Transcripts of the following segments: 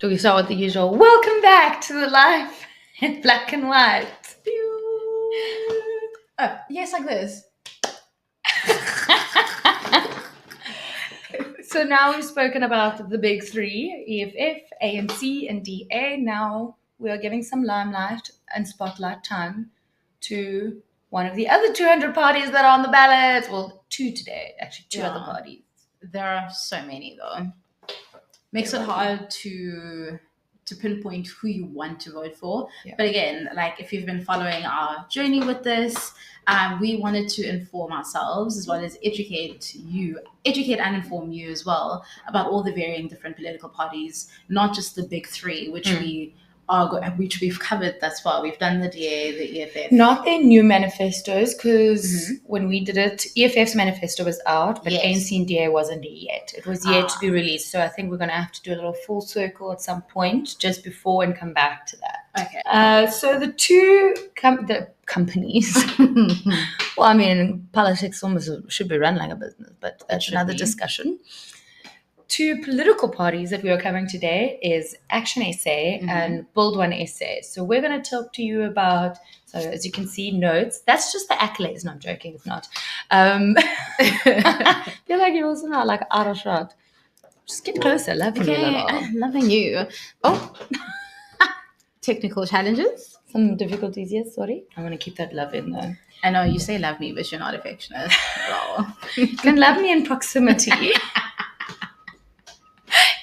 So we start with the usual, welcome back to the life in black and white. Oh, yes, like this. So now we've spoken about the big three, EFF, ANC, and DA. Now we are giving some limelight and spotlight time to one of the other 200 parties that are on the ballot. Well, two today, actually, two other parties. There are so many, though. Makes it hard to pinpoint who you want to vote for. Yeah. But again, like if you've been following our journey with this, we wanted to inform ourselves as well as educate and inform you as well about all the varying different political parties, not just the big three, which which we've covered thus far. We've done the DA, the EFF. Not their new manifestos, because when we did it, EFF's manifesto was out, but ANC and DA wasn't yet. It was yet to be released. So I think we're going to have to do a little full circle at some point just before and come back to that. Okay. So the two the companies, well, I mean, politics almost should be run like a business, but that's another discussion. Two political parties that we are covering today is ActionSA and Build One SA. So we're going to talk to you about, so as you can see, notes. That's just the accolades. No, I'm joking. It's not. I feel like you're also not like out of shot. Just get closer. Loving you, loving you. Oh, technical challenges. Some difficulties, yes, sorry. I want to keep that love in though. I know you say love me, but you're not affectionate. You can love me in proximity.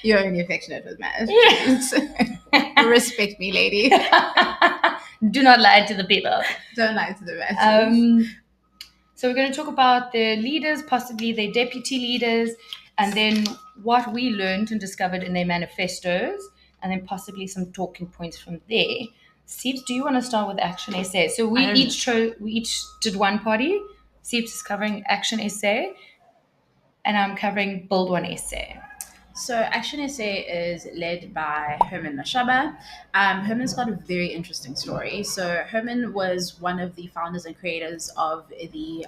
You're only affectionate with Matt. Respect me, lady. Do not lie to the people. Don't lie to the masses. So we're going to talk about their leaders, possibly their deputy leaders, and then what we learned and discovered in their manifestos, and then possibly some talking points from there. Siebes, do you want to start with ActionSA? So we each did one party. Siebes is covering ActionSA, and I'm covering Build One SA. So ActionSA is led by Herman Mashaba. Herman's got a very interesting story. So Herman was one of the founders and creators of the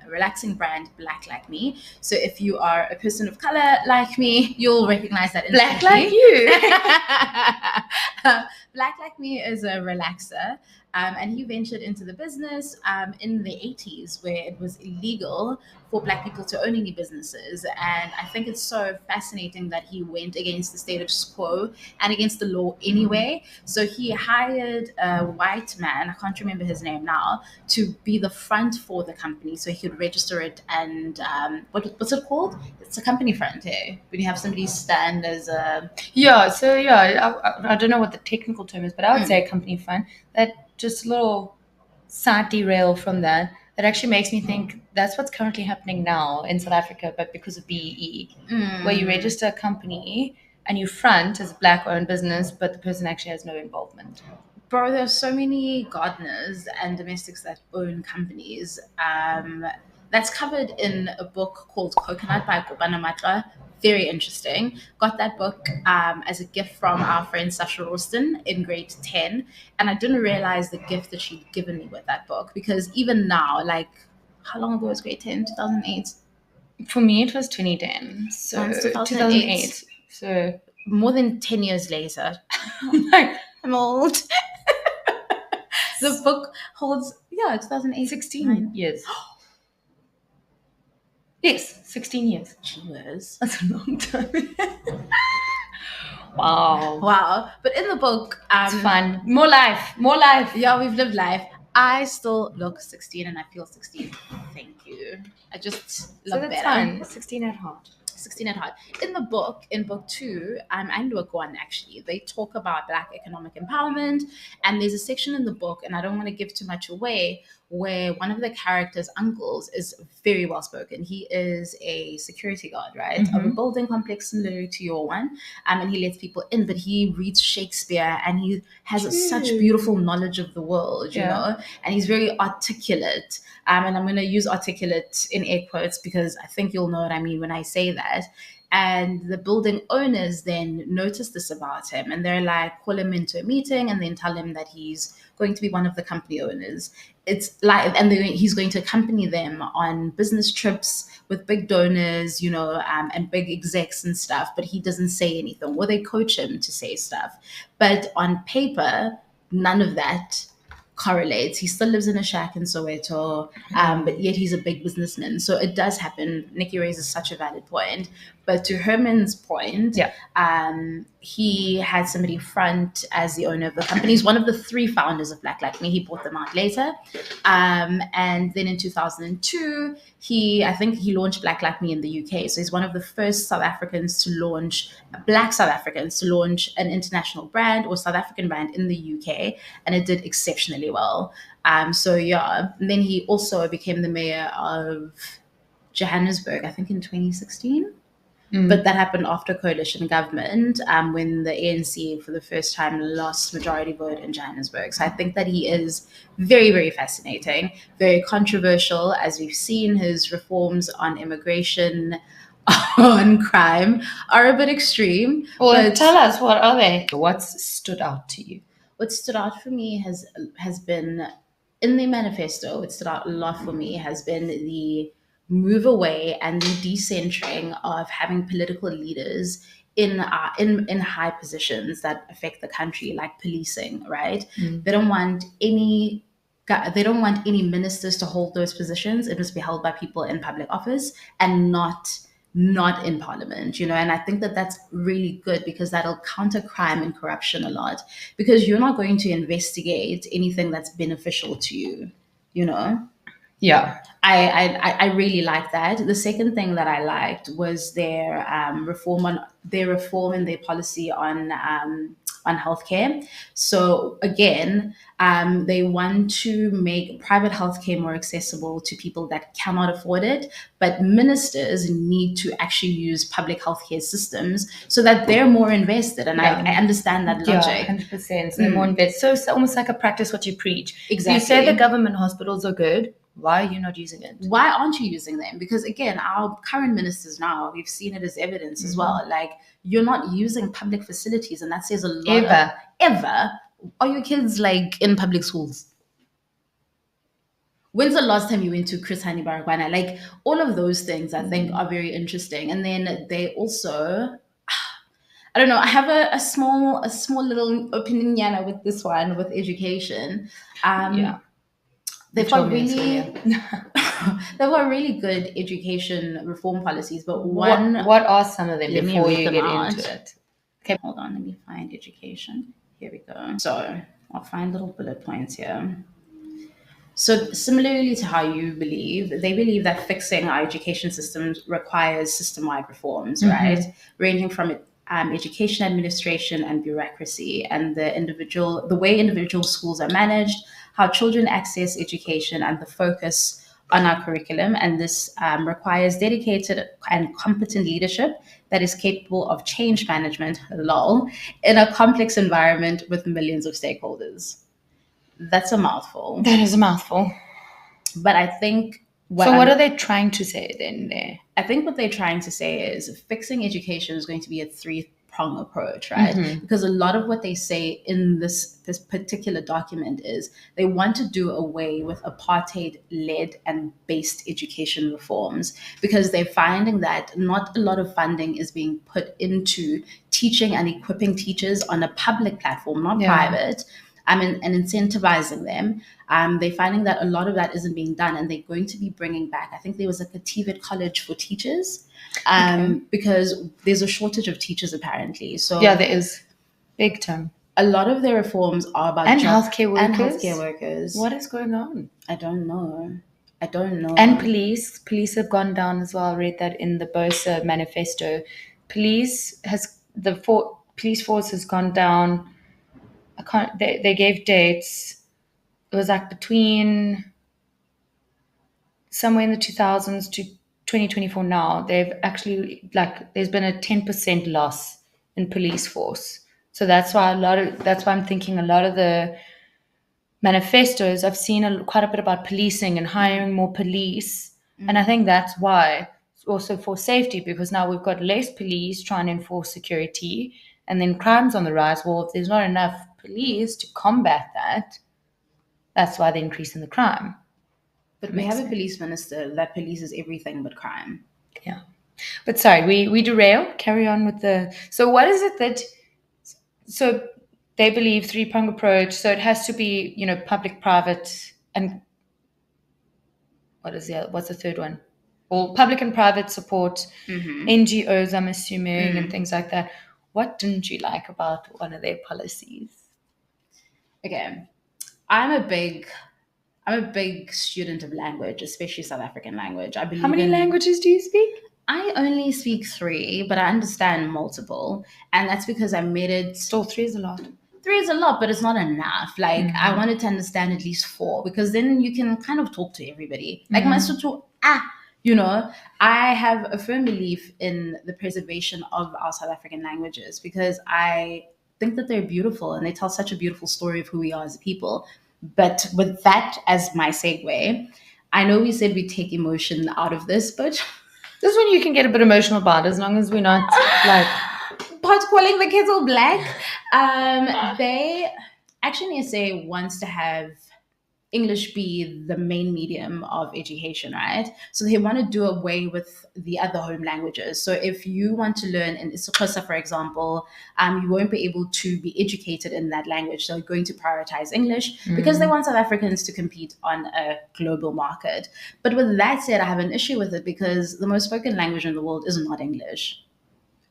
relaxing brand Black Like Me. So if you are a person of color like me, you'll recognize that instantly. Black like you. Black Like Me is a relaxer. And he ventured into the business in the 80s, where it was illegal for Black people to own any businesses. And I think it's so fascinating that he went against the status quo and against the law anyway. So he hired a white man, I can't remember his name now, to be the front for the company so he could register it. And what's it called? It's a company front here. When you have somebody stand as a... I don't know what the technical term is, but I would say a company front. That just a little side derail from that actually makes me think that's what's currently happening now in South Africa, but because of BEE, where you register a company and you front as a Black-owned business, but the person actually has no involvement. Bro, there are so many gardeners and domestics that own companies. That's covered in a book called Coconut by Kopana Matla. Very interesting. Got that book as a gift from our friend Sasha Royston in grade 10. And I didn't realize the gift that she'd given me with that book. Because even now, like, how long ago was grade 10? 2008? For me, it was 2010. So 2008. So more than 10 years later. I'm old. The book holds, 2008. 16 years. Yes, 16 years. Jeez. That's a long time. Wow. But in the book... it's fun. More life. Yeah, we've lived life. I still look 16 and I feel 16. Thank you. I just look better. Fun. 16 at heart. 16 at heart. In the book, in book 2, and book 1 actually, they talk about Black economic empowerment, and there's a section in the book, and I don't want to give too much away, where one of the characters' uncles is very well spoken. He is a security guard, right, of a building complex similar to your one, and he lets people in, but he reads Shakespeare, and he has such beautiful knowledge of the world, you know, and he's very articulate. And I'm going to use articulate in air quotes because I think you'll know what I mean when I say that. And the building owners then notice this about him, and they're like, call him into a meeting and then tell him that he's going to be one of the company owners. It's like, and he's going to accompany them on business trips with big donors, and big execs and stuff, but he doesn't say anything, or they coach him to say stuff. But on paper, none of that correlates. He still lives in a shack in Soweto, but yet he's a big businessman. So it does happen. Nicky raises such a valid point. But to Herman's point, Yeah. he had somebody front as the owner of the company. He's one of the 3 founders of Black Like Me. He bought them out later. And then in 2002, I think he launched Black Like Me in the UK. So he's one of the first Black South Africans to launch an international brand or South African brand in the UK. And it did exceptionally well. So yeah, and then he also became the mayor of Johannesburg, I think in 2016. But that happened after coalition government, when the ANC for the first time lost majority vote in Johannesburg. So I think that he is very, very fascinating, very controversial, as we've seen. His reforms on immigration, on crime are a bit extreme. Well, but tell us, what are they? What's stood out to you? what stood out for me has been in the manifesto. What stood out a lot for me has been the move away and the decentering of having political leaders in high positions that affect the country, like policing. Right? They don't want any ministers to hold those positions. It must be held by people in public office and not in parliament, and I think that that's really good, because that'll counter crime and corruption a lot, because you're not going to investigate anything that's beneficial to you. Yeah. I really like that. The second thing that I liked was their reform in their policy on healthcare. So again, they want to make private healthcare more accessible to people that cannot afford it, but ministers need to actually use public healthcare systems so that they're more invested. And Yeah. I understand that logic. Yeah, 100%. So they're more invested. So it's almost like a practice what you preach. Exactly. You say the government hospitals are good. Why are you not using it? Why aren't you using them? Because again, our current ministers now, we've seen it as evidence as well. Like, you're not using public facilities, and that says a lot. Ever. Are your kids like in public schools? When's the last time you went to Chris Hani Baragwana? Like, all of those things I think are very interesting. And then they also, I don't know, I have a small little opinion Yana, with this one, with education. Yeah. They've got really good education reform policies, but what are some of them Let me before read you them get out. into it? Okay, hold on, let me find education. Here we go. So I'll find little bullet points here. So similarly to how you believe, they believe that fixing our education systems requires system-wide reforms, right? Ranging from education administration and bureaucracy, and the way individual schools are managed, how children access education, and the focus on our curriculum. And this requires dedicated and competent leadership that is capable of change management, lol, in a complex environment with millions of stakeholders. That's a mouthful. That is a mouthful. But I think what are they trying to say then there? I think what they're trying to say is fixing education is going to be a 3-prong approach, right? Because a lot of what they say in this particular document is they want to do away with apartheid-led and based education reforms, because they're finding that not a lot of funding is being put into teaching and equipping teachers on a public platform, not private. And incentivizing them. They're finding that a lot of that isn't being done, and they're going to be bringing back, I think there was like a TVET college for teachers, because there's a shortage of teachers apparently. So yeah, there is, big time. A lot of their reforms are about healthcare workers. And healthcare workers. What is going on? I don't know. And police have gone down as well. I read that in the BOSA manifesto. Police force has gone down. They gave dates. It was like between somewhere in the 2000s to 2024 now. They've actually, there's been a 10% loss in police force. So that's why I'm thinking a lot of the manifestos, I've seen quite a bit about policing and hiring more police. And I think that's why. also for safety, because now we've got less police trying to enforce security, and then crime's on the rise. Well, if there's not enough police to combat that, that's why they're increasing the crime. But we have a police minister that polices everything but crime. Yeah. But sorry, we derail. Carry on with the. So what is it that? So they believe three-pronged approach. So it has to be, public, private, and what's the third one? Well, public and private support, NGOs, I'm assuming, and things like that. What didn't you like about one of their policies? Okay, I'm a big student of language, especially South African language. I believe. How many languages do you speak? I only speak 3, but I understand multiple, and that's because I made it. Still, 3 is a lot. 3 is a lot, but it's not enough. Like I wanted to understand at least 4, because then you can kind of talk to everybody. Like my I have a firm belief in the preservation of our South African languages, because I think that they're beautiful and they tell such a beautiful story of who we are as a people. But with that as my segue, I know we said we take emotion out of this, but this is when you can get a bit emotional about it, as long as we're not like pot calling the kettle black. They ActionSA wants to have English be the main medium of education, right? So they want to do away with the other home languages. So if you want to learn in isiXhosa, for example, you won't be able to be educated in that language. They're going to prioritize English because they want South Africans to compete on a global market. But with that said, I have an issue with it because the most spoken language in the world is not English.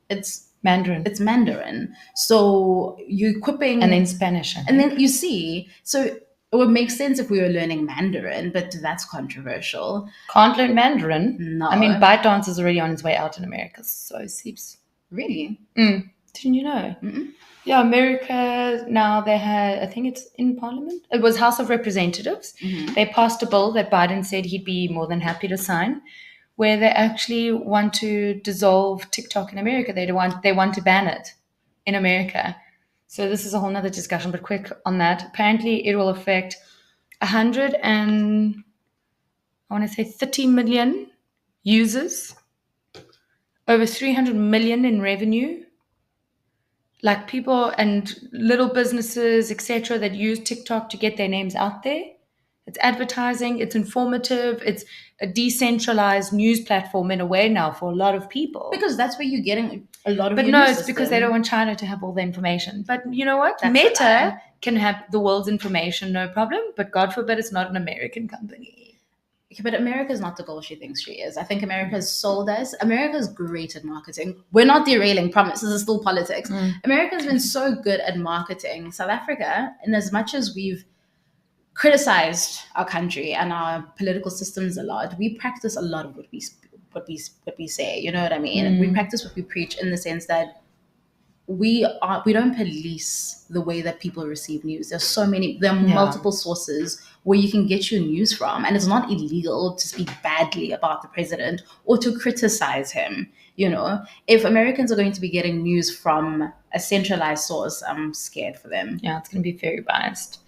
It's Mandarin. It's Mandarin. So you're equipping... And then Spanish. And then you see... So it would make sense if we were learning Mandarin, but that's controversial. Can't learn Mandarin? No. I mean, ByteDance is already on its way out in America, so it seems... Really? Didn't you know? Mm-mm. Yeah, America, now they had, I think it's in Parliament. It was House of Representatives. They passed a bill that Biden said he'd be more than happy to sign, where they actually want to dissolve TikTok in America. They want to ban it in America. So this is a whole nother discussion, but quick on that. Apparently it will affect 30 million users, over 300 million in revenue. Like people and little businesses, etc., that use TikTok to get their names out there. It's advertising, it's informative, it's a decentralized news platform in a way now for a lot of people. Because that's where you're getting a lot of... But no, it's because they don't want China to have all the information. But you know what? That's Meta can have the world's information, no problem. But God forbid it's not an American company. But America is not the goal she thinks she is. I think America has sold us. America is great at marketing. We're not derailing, promise. This is still politics. America has been so good at marketing. South Africa, in as much as we've criticized our country and our political systems a lot, we practice a lot of what we say. You know what I mean? We practice what we preach, in the sense that we don't police the way that people receive news. There are multiple sources where you can get your news from, and it's not illegal to speak badly about the president or to criticize him. You know, if Americans are going to be getting news from a centralized source, I'm scared for them. Yeah, it's going to be very biased.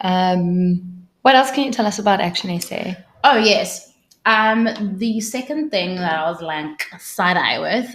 What else can you tell us about ActionSA? Oh, yes. The second thing that I was like side-eye with,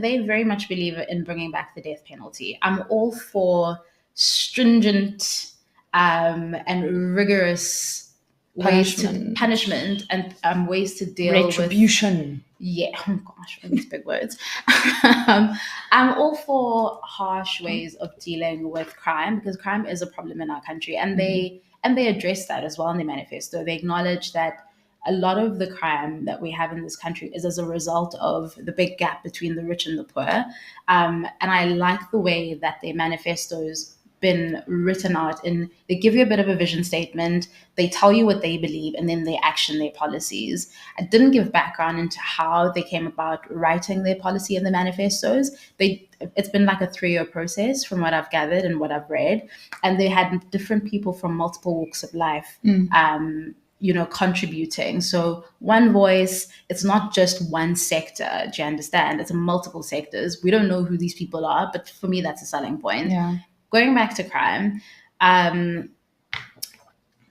they very much believe in bringing back the death penalty. I'm all for stringent and rigorous punishment and ways to deal with retribution. Yeah, oh gosh, all these big words. I'm all for harsh ways of dealing with crime, because crime is a problem in our country, and they address that as well in their manifesto. They acknowledge that a lot of the crime that we have in this country is as a result of the big gap between the rich and the poor. And I like the way that their manifestos been written out, and they give you a bit of a vision statement, they tell you what they believe, and then they action their policies. I didn't give background into how they came about writing their policy and the manifestos. It's been like a 3-year process from what I've gathered and what I've read, and they had different people from multiple walks of life contributing. So one voice, it's not just one sector, do you understand? It's multiple sectors. We don't know who these people are, but for me that's a selling point. Yeah. Going back to crime,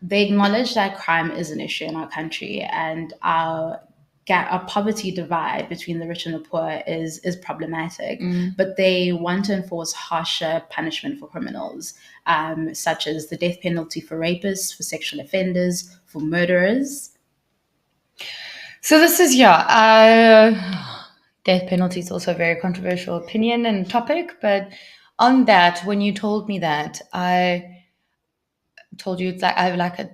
they acknowledge that crime is an issue in our country, and our a poverty divide between the rich and the poor is problematic. But they want to enforce harsher punishment for criminals, such as the death penalty for rapists, for sexual offenders, for murderers. So this is death penalty is also a very controversial opinion and topic. But on that, when you told me that, I told you it's like I have like a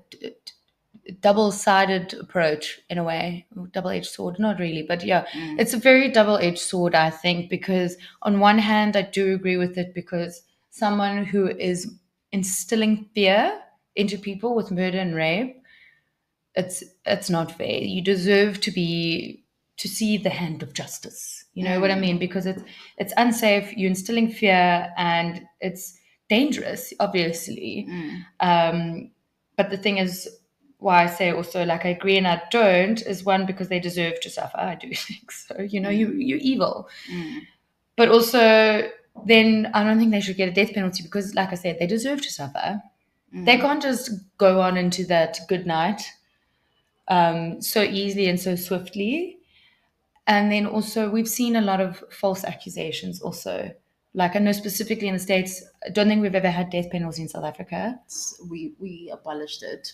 double-sided approach in a way, double-edged sword, not really, but yeah, it's a very double-edged sword, I think, because on one hand, I do agree with it because someone who is instilling fear into people with murder and rape, it's not fair. You deserve to see the hand of justice. You know what I mean? Because it's unsafe. You're instilling fear, and it's dangerous, obviously. But the thing is, why I say also like I agree and I don't is one because they deserve to suffer. I do think so. You know, you're evil, but also then I don't think they should get a death penalty because, like I said, they deserve to suffer. They can't just go on into that good night so easily and so swiftly. And then also, we've seen a lot of false accusations also. Like, I know specifically in the States, I don't think we've ever had death penalty in South Africa. We abolished it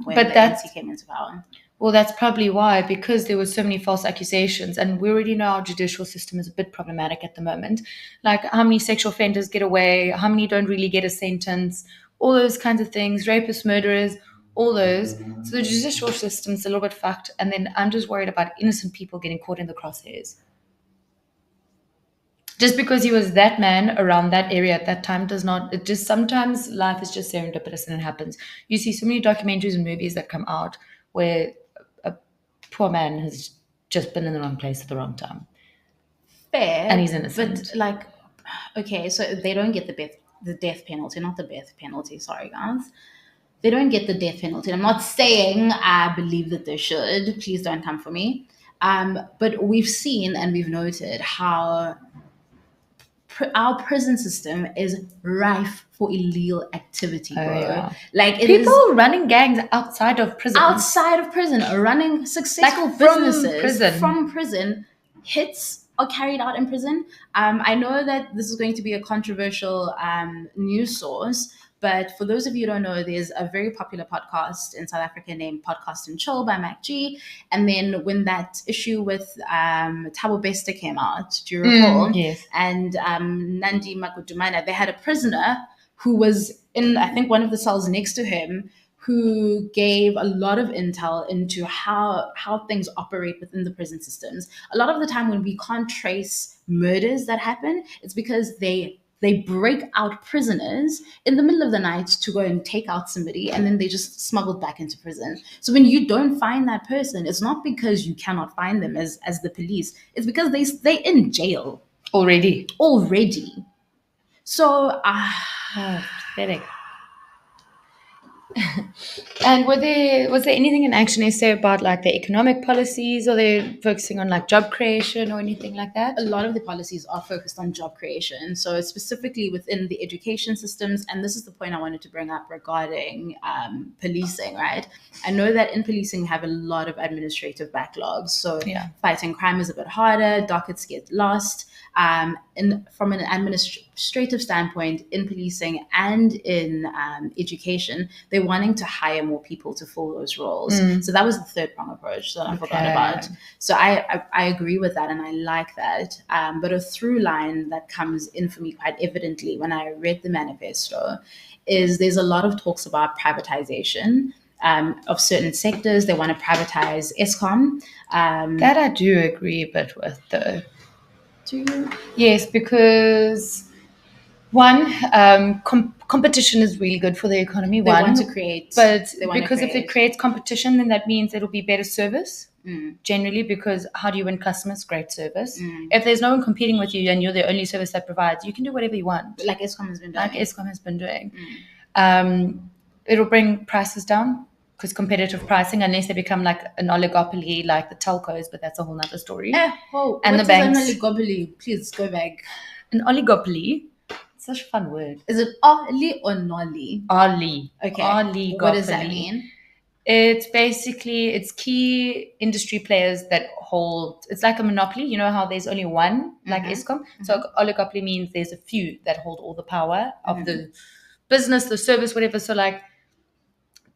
when But the that's, ANC came into power. well, that's probably why, because there were so many false accusations. And we already know our judicial system is a bit problematic at the moment. Like, how many sexual offenders get away? How many don't really get a sentence? All those kinds of things, rapists, murderers, all those. So the judicial system's a little bit fucked. And then I'm just worried about innocent people getting caught in the crosshairs. Just because he was that man around that area at that time does not, it just sometimes life is just serendipitous and it happens. You see so many documentaries and movies that come out where a poor man has just been in the wrong place at the wrong time. Fair. And he's innocent. But like, okay, so they don't get the death penalty, not the death penalty, sorry guys. They don't get the death penalty. I'm not saying I believe that they should. Please don't come for me. But we've seen and we've noted how our prison system is rife for illegal activity, bro. Yeah. Like it People is running gangs outside of prison. outside of prison, running successful Like from businesses prison. from prison. Hits are carried out in prison. I know that this is going to be a controversial news source, but for those of you who don't know, there's a very popular podcast in South Africa named Podcast and Chill by Mac G. And then when that issue with Hlazo-Webster came out, do you recall? Yes. And Nandi Makudumana, they had a prisoner who was in, I think, one of the cells next to him, who gave a lot of intel into how things operate within the prison systems. A lot of the time when we can't trace murders that happen, it's because they break out prisoners in the middle of the night to go and take out somebody, and then they just smuggled back into prison. So when you don't find that person, it's not because you cannot find them as the police. It's because they in jail Already. So Pathetic. And was there anything in ActionSA about like the economic policies, or they're focusing on like job creation or anything like that? a lot of the policies are focused on job creation. So specifically within the education systems, and this is the point I wanted to bring up regarding policing, right? I know that in policing we have a lot of administrative backlogs. So fighting crime is a bit harder, dockets get lost. From an administrative standpoint, in policing and in education, they're wanting to hire more people to fill those roles. So that was the third prong approach that I forgot about. So I agree with that, and I like that. But a through line that comes in for me quite evidently when I read the manifesto is there's a lot of talks about privatization of certain sectors. They want to privatize ESCOM. That I do agree a bit with, though. Yes, because one, competition is really good for the economy. They want to create, if it creates competition, then that means it'll be better service. Generally, because how do you win customers? Great service. If there's no one competing with you and you're the only service that provides, you can do whatever you want. Like ESCOM has been doing. It'll bring prices down because competitive pricing, unless they become like an oligopoly like the telcos, but that's a whole nother story. And the banks. An oligopoly? Please go back. An oligopoly? It's such a fun word. Is it oli or nolly? Oli. Okay. Oligopoly. What does that mean? It's basically it's key industry players that hold. It's like a monopoly. You know how there's only one, like Eskom. So oligopoly means there's a few that hold all the power of the business, the service, whatever. So like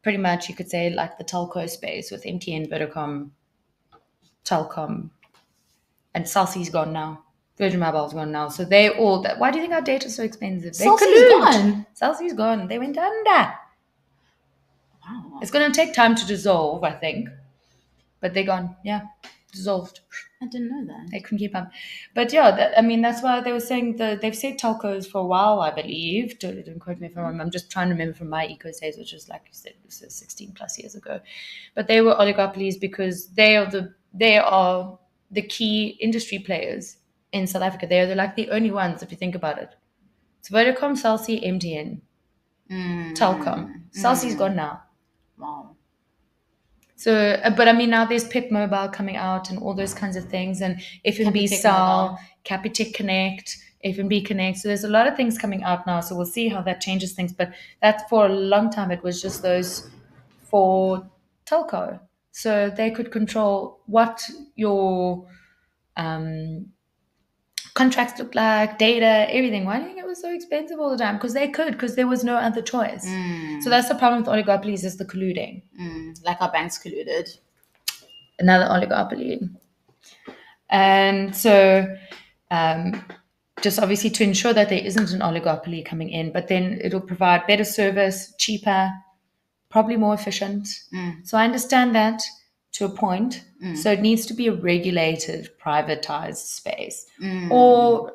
pretty much you could say like the telco space with MTN, Vodacom, Telkom, and Cell C's gone now. Virgin Mobile's gone now. So they all. Why do you think our data is so expensive? They Cell C's collude. gone. Cell C's gone. They went under. Wow. It's going to take time to dissolve, I think. But they're gone. Yeah, dissolved. I didn't know that. They couldn't keep up. But yeah, I mean, that's why they were saying they've said telcos for a while, I believe. Don't quote me if I'm wrong. I'm just trying to remember from my eco days, which is like you said, this is 16 plus years ago. But they were oligopolies because they are the key industry players in South Africa. They're like the only ones, if you think about it. It's Vodacom, Cell C, MTN, Telkom. Cell C's gone now. Wow. So, but I mean, now there's Pep Mobile coming out and all those kinds of things, and FNB Capitec Cell, Mobile. Capitec Connect, FNB Connect. So there's a lot of things coming out now. So we'll see how that changes things. But that for a long time it was just those for telco, so they could control what your contracts look like, data, everything. Why do you think it was so expensive all the time? Because they could, because there was no other choice. So that's the problem with oligopolies is the colluding. Like our banks colluded. Another oligopoly. And so just obviously to ensure that there isn't an oligopoly coming in, but then it'll provide better service, cheaper, probably more efficient. So I understand that to a point. So it needs to be a regulated, privatized space. Or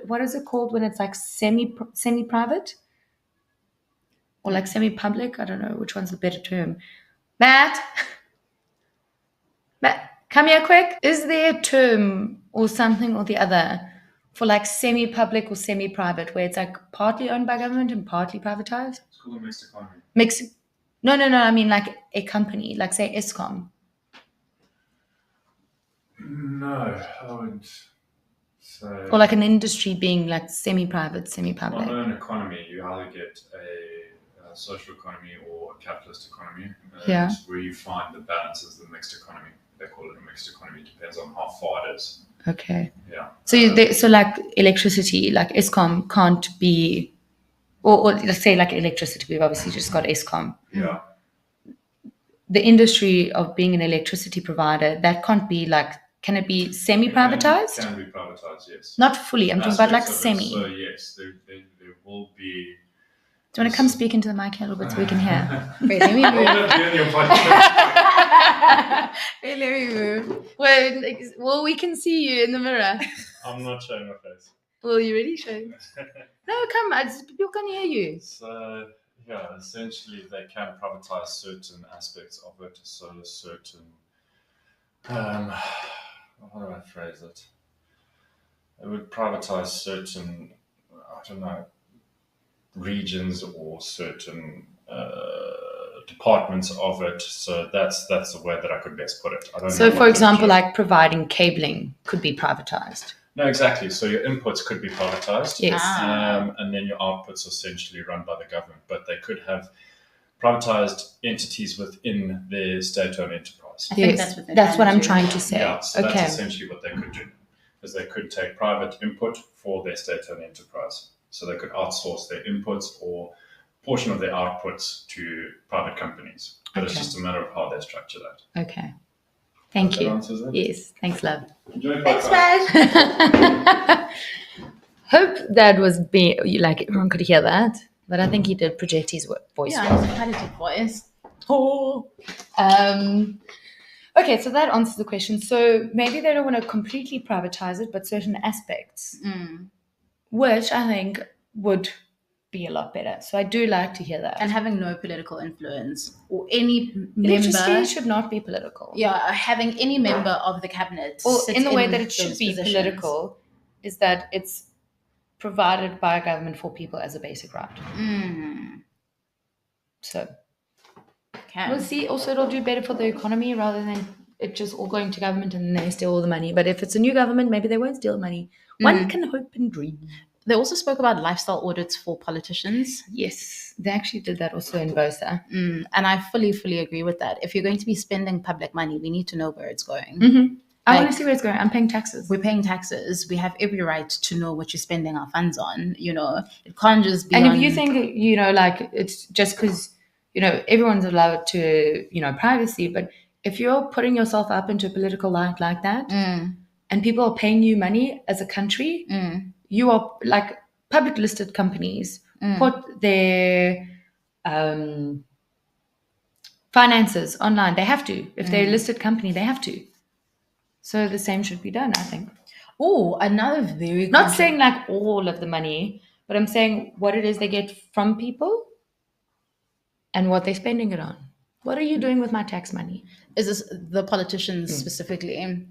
what is it called when it's like semi-private? Or like semi-public? I don't know which one's the better term. Matt, come here quick. Is there a term or something or the other for like semi-public or semi-private where it's like partly owned by government and partly privatized? It's called a mixed economy. No. I mean like a company, like say Eskom. No, I wouldn't say. Or like an industry being like semi-private, semi-public. Well, in an economy, you either get a social economy or a capitalist economy. Yeah. Where you find the balance is the mixed economy. They call it a mixed economy. It depends on how far it is. Okay. Yeah. So like electricity, like Eskom can't be, or let's say like electricity, we've obviously just got Eskom. Yeah. The industry of being an electricity provider, that can't be like, can it be semi-privatized? It can be privatized, yes. Not fully. I'm talking about like Aspects of it. semi. So yes, there will be. Do you want to come speak into the mic a little bit so we can hear? Wait, let me I'll move. live here in your podcast. Wait, let me move. Well, we can see you in the mirror. I'm not showing my face. Well, you really should. No, come. People can hear you. So yeah, essentially they can privatize certain aspects of it. So certain, how do I phrase it? They would privatize certain, I don't know, regions or certain departments of it. So that's the way that I could best put it. I don't So, know for example, like providing cabling could be privatized. No, exactly. So your inputs could be privatized. Yes. And then your outputs are essentially run by the government. But they could have privatized entities within their state-owned enterprise. I think Yes, that's what they're that's what trying I'm to do. trying to say. Yeah, so Okay. that's essentially what they could do. Because they could take private input for their state-owned enterprise. So they could outsource their inputs or portion of their outputs to private companies. But it's Okay. just a matter of how they structure that. Okay. Thank That you. answers it? Yes. Thanks, love. Enjoy Thanks, podcast. man. Hope that was like everyone could hear that, but I think he did project his voice Yeah, well. it's quite a deep voice. Oh. Okay, so that answers the question. So maybe they don't want to completely privatize it, but certain aspects, which I think would be a lot better. So I do like to hear that. And having no political influence or any Electricity member. should not be political. Yeah, having any member of the cabinet. Or sit in the way that it those should be positions. political is that it's provided by government for people as a basic right. So Okay. we'll see. Also, it'll do better for the economy rather than it just all going to government and then they steal all the money. But if it's a new government, maybe they won't steal money. One can hope and dream. They also spoke about lifestyle audits for politicians. Yes, they actually did that also in BOSA. And I fully agree with that. If you're going to be spending public money, we need to know where it's going. I Like- want to see where it's going. I'm paying taxes. We're paying taxes. We have every right to know what you're spending our funds on. You know, it can't just be. And on... if you think, you know, like it's just because, you know, everyone's allowed to, you know, privacy, but if you're putting yourself up into a political light like that, and people are paying you money as a country, you are like public listed companies put their finances online. They have to. If they're a listed company, they have to. So the same should be done, I think. Oh, another very Not saying like all of the money, but I'm saying what it is they get from people and what they're spending it on. What are you doing with my tax money? Is this the politicians specifically?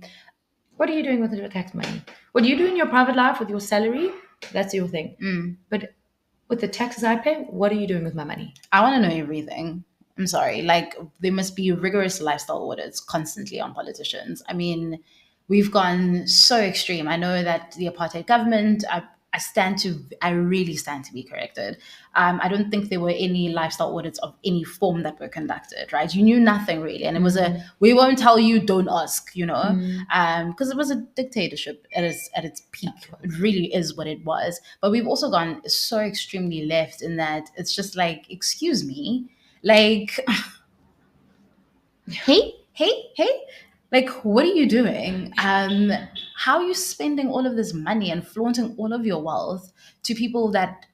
What are you doing with your tax money? What do you do in your private life with your salary? That's your thing. But with the taxes I pay, what are you doing with my money? I want to know everything. I'm sorry. Like, there must be rigorous lifestyle audits constantly on politicians. I mean, we've gone so extreme. I know that the apartheid government, I really stand to be corrected. I don't think there were any lifestyle audits of any form that were conducted, right? You knew nothing really. And it was we won't tell you, don't ask, you know, because it was a dictatorship at its peak. It really is what it was. But we've also gone so extremely left in that it's just like, excuse me, like, hey, like, what are you doing? How are you spending all of this money and flaunting all of your wealth to people that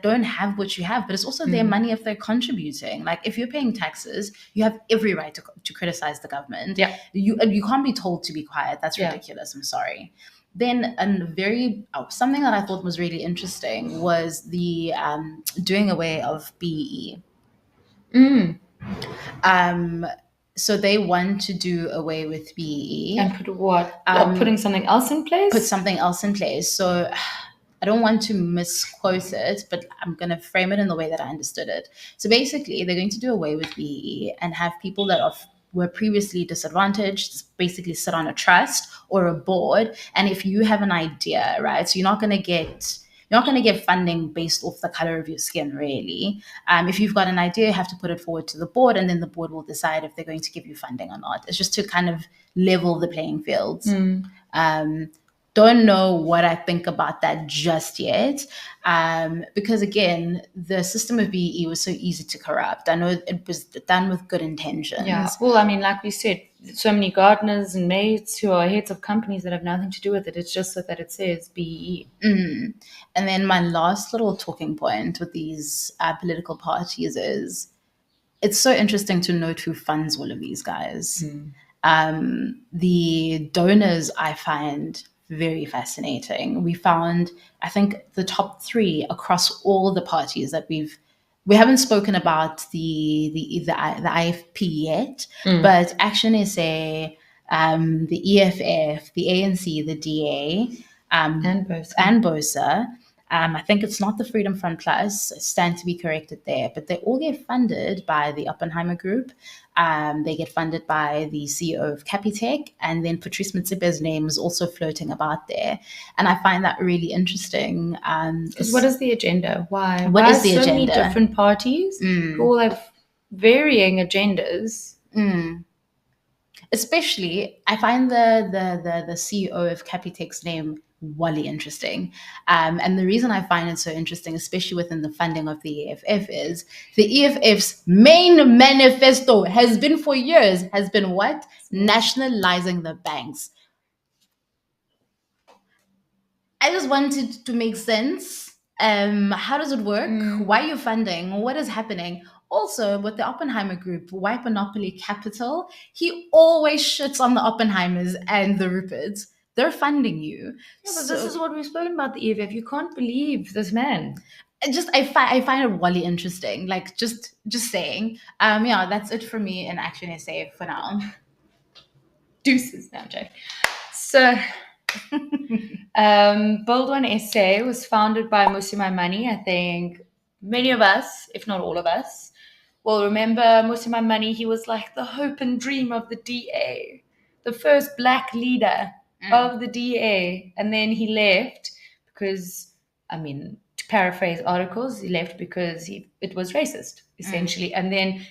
don't have what you have, but it's also their money if they're contributing. Like, if you're paying taxes, you have every right to criticize the government. Yeah. You can't be told to be quiet. That's ridiculous. I'm sorry. Then something that I thought was really interesting was the doing away of BEE. So they want to do away with BEE. And put what? Putting something else in place? Put something else in place. So I don't want to misquote it, but I'm going to frame it in the way that I understood it. So basically, they're going to do away with BEE and have people that were previously disadvantaged basically sit on a trust or a board. And if you have an idea, right, so you're not going to get funding based off the color of your skin, really. If you've got an idea, you have to put it forward to the board, and then the board will decide if they're going to give you funding or not. It's just to kind of level the playing fields. Don't know what I think about that just yet, because again, the system of BEE was so easy to corrupt. I know it was done with good intentions. Yeah. Well, I mean, like we said, so many gardeners and maids who are heads of companies that have nothing to do with it. It's just so that it says BEE. And then my last little talking point with these political parties is, it's so interesting to note who funds all of these guys. The donors I find very fascinating. We found, I think, the top 3 across all the parties that we haven't spoken about the IFP yet, but ActionSA, the EFF, the ANC, the DA, And BOSA. I think it's not the Freedom Front Plus. I stand to be corrected there, but they all get funded by the Oppenheimer Group. They get funded by the CEO of Capitec, and then Patrice Motsepe's name is also floating about there. And I find that really interesting. Because what is the agenda? Why? What is the so agenda? Many different parties who all have varying agendas. Especially, I find the CEO of Capitec's name Wally interesting. And the reason I find it so interesting, especially within the funding of the EFF, is the EFF's main manifesto has been for years, what? Nationalizing the banks. I just wanted to make sense. How does it work? Why are you funding? What is happening? Also, with the Oppenheimer Group, White Monopoly Capital, he always shits on the Oppenheimers and the Ruperts. They're funding you. Yeah, but this is what we've spoken about the EFF. You can't believe this man. I find it really interesting. Like, just saying. Yeah, that's it for me in ActionSA for now. Deuces now, Jake. So, Build One SA was founded by Musi Maimane. I think many of us, if not all of us, will remember Musi Maimane. He was like the hope and dream of the DA, the first black leader of the DA, and then he left because I mean, to paraphrase articles, he left because it was racist, essentially. And then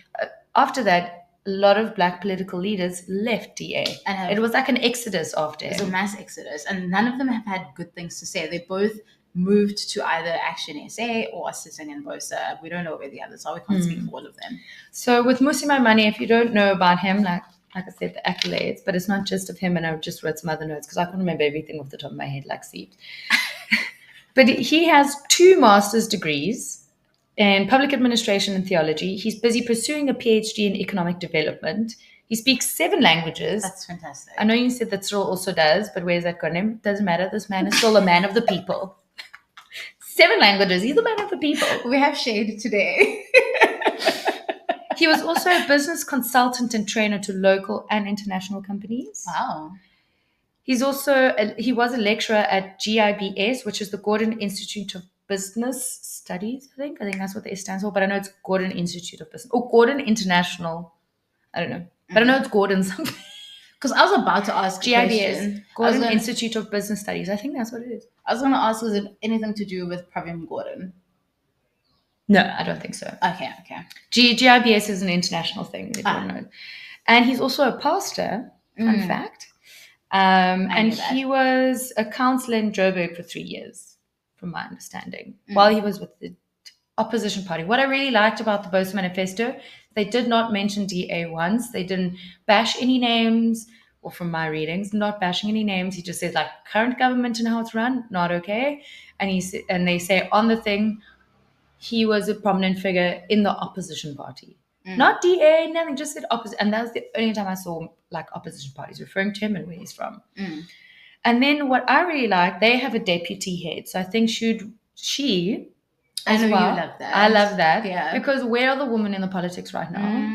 after that, a lot of black political leaders left DA. And It was like an exodus after It was a him. mass exodus, and none of them have had good things to say. They both moved to either ActionSA or sitting in BOSA. We don't know where the others are. We can't speak for all of them. So with Musi Maimane, if you don't know about him, like I said, the accolades, but it's not just of him, and I've just wrote some other notes because I can't remember everything off the top of my head like Steve. But he has 2 master's degrees in public administration and theology. He's busy pursuing a PhD in economic development. He speaks 7 languages. That's fantastic. I know you said that Cyril also does, but where's that got him? Doesn't matter. This man is still a man of the people. 7 languages. He's a man of the people. We have shade today. He was also a business consultant and trainer to local and international companies. Wow. He's also he was a lecturer at GIBS, which is the Gordon Institute of Business Studies. I think that's what the S stands for, but I know it's Gordon Institute of Business or Gordon International. I don't know, but I know it's Gordon something. Because I was about to ask GIBS, Gordon Institute of Business Studies. I think that's what it is. I was going to ask, is it anything to do with Pravin Gordon? No, I don't think so. Okay. GIBS is an international thing. And he's also a pastor. Fun fact. And he was a councillor in Joburg for 3 years, from my understanding, while he was with the opposition party. What I really liked about the BOSA manifesto, they did not mention DA once. They didn't bash any names, or from my readings, not bashing any names. He just said like current government and how it's run, not okay. And they say on the thing, he was a prominent figure in the opposition party. Not DA, nothing, just said opposite. And that was the only time I saw like opposition parties referring to him and where he's from. And then what I really like, they have a deputy head. So I think she I know you love that. I love that. Yeah. Because where are the women in the politics right now?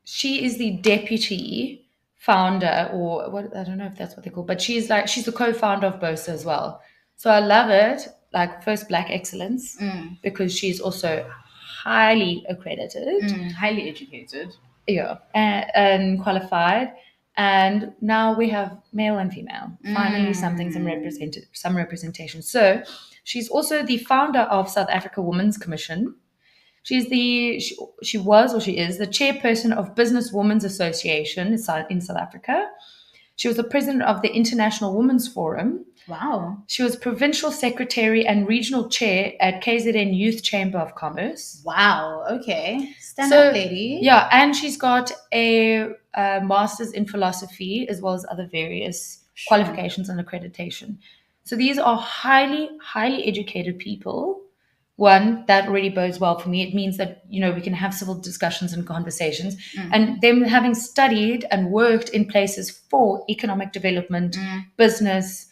She is the deputy founder, or what, I don't know if that's what they call, but she's the co-founder of BOSA as well. So I love it. Like first black excellence, because she's also highly accredited, highly educated, and qualified. And now we have male and female. Finally, some representation. So she's also the founder of South Africa Women's Commission. She is the chairperson of Business Women's Association in South Africa. She was the president of the International Women's Forum. Wow. She was provincial secretary and regional chair at KZN Youth Chamber of Commerce. Wow. Okay. Stand up, lady. Yeah, and she's got a master's in philosophy as well as other various qualifications and accreditation. So these are highly, highly educated people. One, that already bodes well for me. It means that, we can have civil discussions and conversations. And them having studied and worked in places for economic development, business,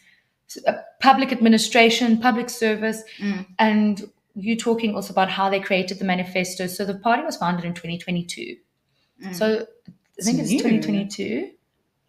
public administration, public service, and you talking also about how they created the manifesto. So the party was founded in 2022. So I think it's 2022.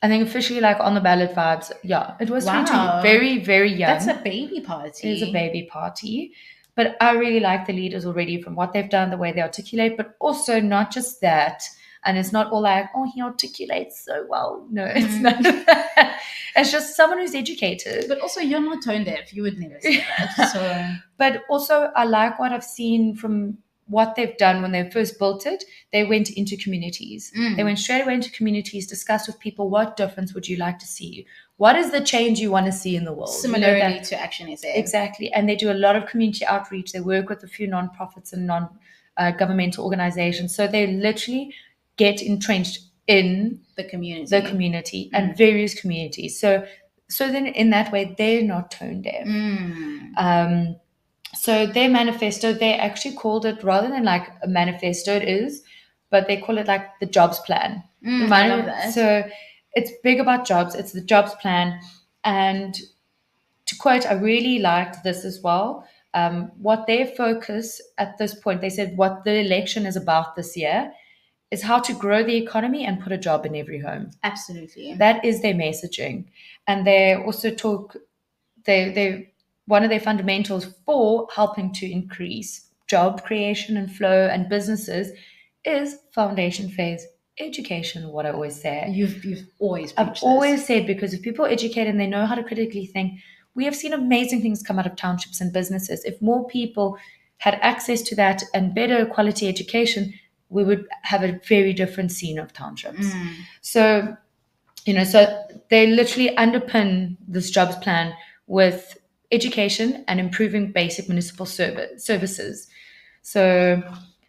I think officially like on the ballot vibes. Yeah, it was 2022. Very, very young. That's a baby party. It is a baby party. But I really like the leaders already from what they've done, the way they articulate, but also not just that. And it's not all like, oh, he articulates so well. No, it's none of that. It's just someone who's educated. But also, you're not tone deaf. You would never say that. So. But also, I like what I've seen from what they've done when they first built it. They went into communities. They went straight away into communities, discussed with people, what difference would you like to see? What is the change you want to see in the world? Similarly to ActionSA. Exactly. And they do a lot of community outreach. They work with a few nonprofits and non-governmental organizations. So they literally get entrenched in the community and various communities. So then in that way, they're not tone deaf. So their manifesto, they actually called it, rather than like a manifesto, it is, but they call it like the jobs plan. I love that. So it's big about jobs. It's the jobs plan. And to quote, I really liked this as well. What their focus at this point, they said what the election is about this year is how to grow the economy and put a job in every home. Absolutely. That is their messaging. And they also talk, one of their fundamentals for helping to increase job creation and flow and businesses is foundation phase education, what I always say. You've always I've always said, because if people are educated and they know how to critically think, we have seen amazing things come out of townships and businesses. If more people had access to that and better quality education, we would have a very different scene of townships. So, so they literally underpin this jobs plan with education and improving basic municipal services. So,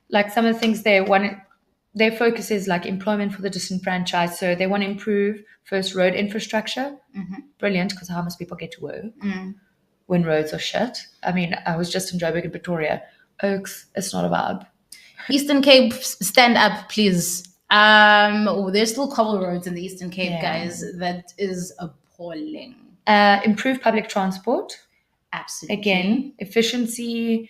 like some of the things their focus is like employment for the disenfranchised. So they want to improve first road infrastructure. Brilliant, because how must people get to work when roads are shit? I mean, I was just in Joburg in Pretoria. Oaks, it's not a vibe. Eastern Cape, stand up, please. There's still cobble roads in the Eastern Cape, guys. That is appalling. Improve public transport. Absolutely. Again, efficiency,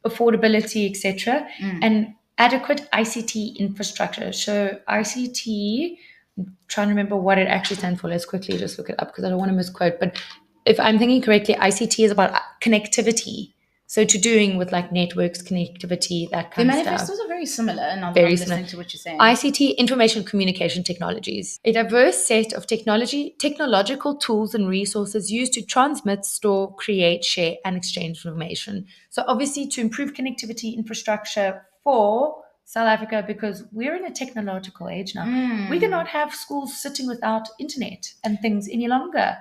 affordability, etc., and adequate ICT infrastructure. So ICT, I'm trying to remember what it actually stands for. Let's quickly just look it up because I don't want to misquote. But if I'm thinking correctly, ICT is about connectivity. So to doing with like networks, connectivity, that kind of stuff. The manifestos are very similar, and I'm Very listening similar to what you're saying. ICT, information communication technologies. A diverse set of technological tools and resources used to transmit, store, create, share, and exchange information. So obviously to improve connectivity infrastructure for South Africa, because we're in a technological age now. We cannot have schools sitting without internet and things any longer.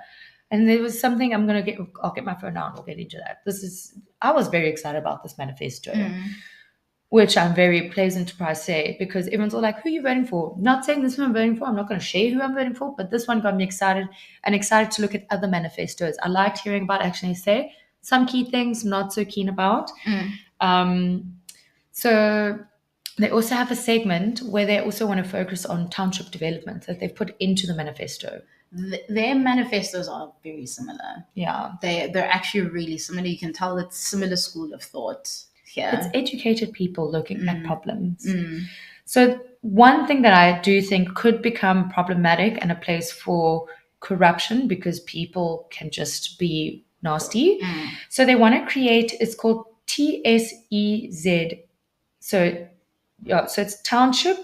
And there was something I'll get my phone out and we'll get into that. I was very excited about this manifesto, which I'm very pleasant to say, because everyone's all like, who are you voting for? Not saying this one I'm voting for. I'm not going to share who I'm voting for, but this one got me excited to look at other manifestos. I liked hearing about ActionSA. Some key things, not so keen about. So they also have a segment where they also want to focus on township development that they've put into the manifesto. Their manifestos are very similar. Yeah. They're actually really similar. You can tell it's similar school of thought here. It's educated people looking at problems. So one thing that I do think could become problematic and a place for corruption, because people can just be nasty. So they want to create, it's called TSEZ. So it's township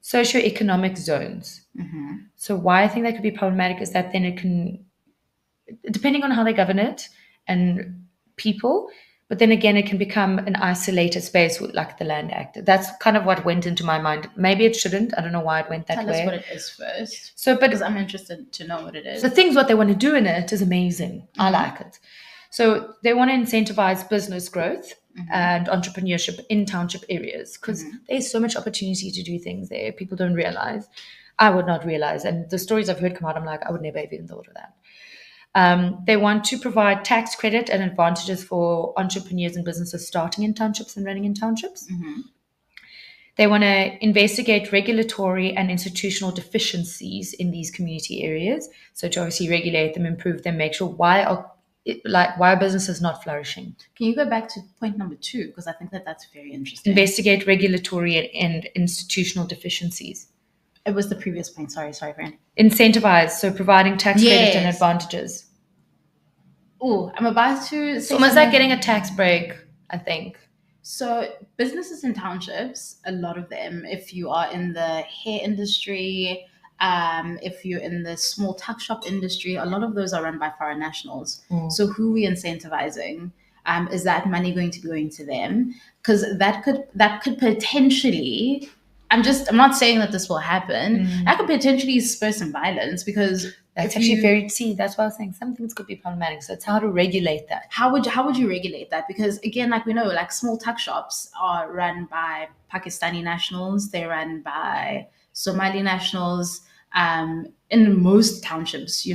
socioeconomic zones. So why I think that could be problematic is that then it can, depending on how they govern it and people, but then again, it can become an isolated space like the Land Act. That's kind of what went into my mind. Maybe it shouldn't. I don't know why it went that way. Tell us what it is first. So, because I'm interested to know what it is. The things what they want to do in it is amazing. I like it. So they want to incentivize business growth and entrepreneurship in township areas, because there's so much opportunity to do things there. People don't realize. I would not realize. And the stories I've heard come out, I'm like, I would never have even thought of that. They want to provide tax credit and advantages for entrepreneurs and businesses starting in townships and running in townships. They want to investigate regulatory and institutional deficiencies in these community areas. So to obviously regulate them, improve them, make sure why are businesses not flourishing. Can you go back to point number 2? Because I think that's very interesting. Investigate regulatory and institutional deficiencies. It was the previous point. Sorry, friend. Incentivize, so providing tax credit and advantages. Oh, I'm about to say it's almost like getting a tax break, I think. So businesses in townships, a lot of them, if you are in the hair industry, if you're in the small tuck shop industry, a lot of those are run by foreign nationals. So who are we incentivizing? Is that money going to be going to them? Because that could potentially, I'm not saying that this will happen. That could potentially spur some violence, because that's actually that's why I was saying some things could be problematic. So it's how to regulate that. How would you regulate that? Because again, like we know, like small tuck shops are run by Pakistani nationals. They're run by Somali nationals. In most townships,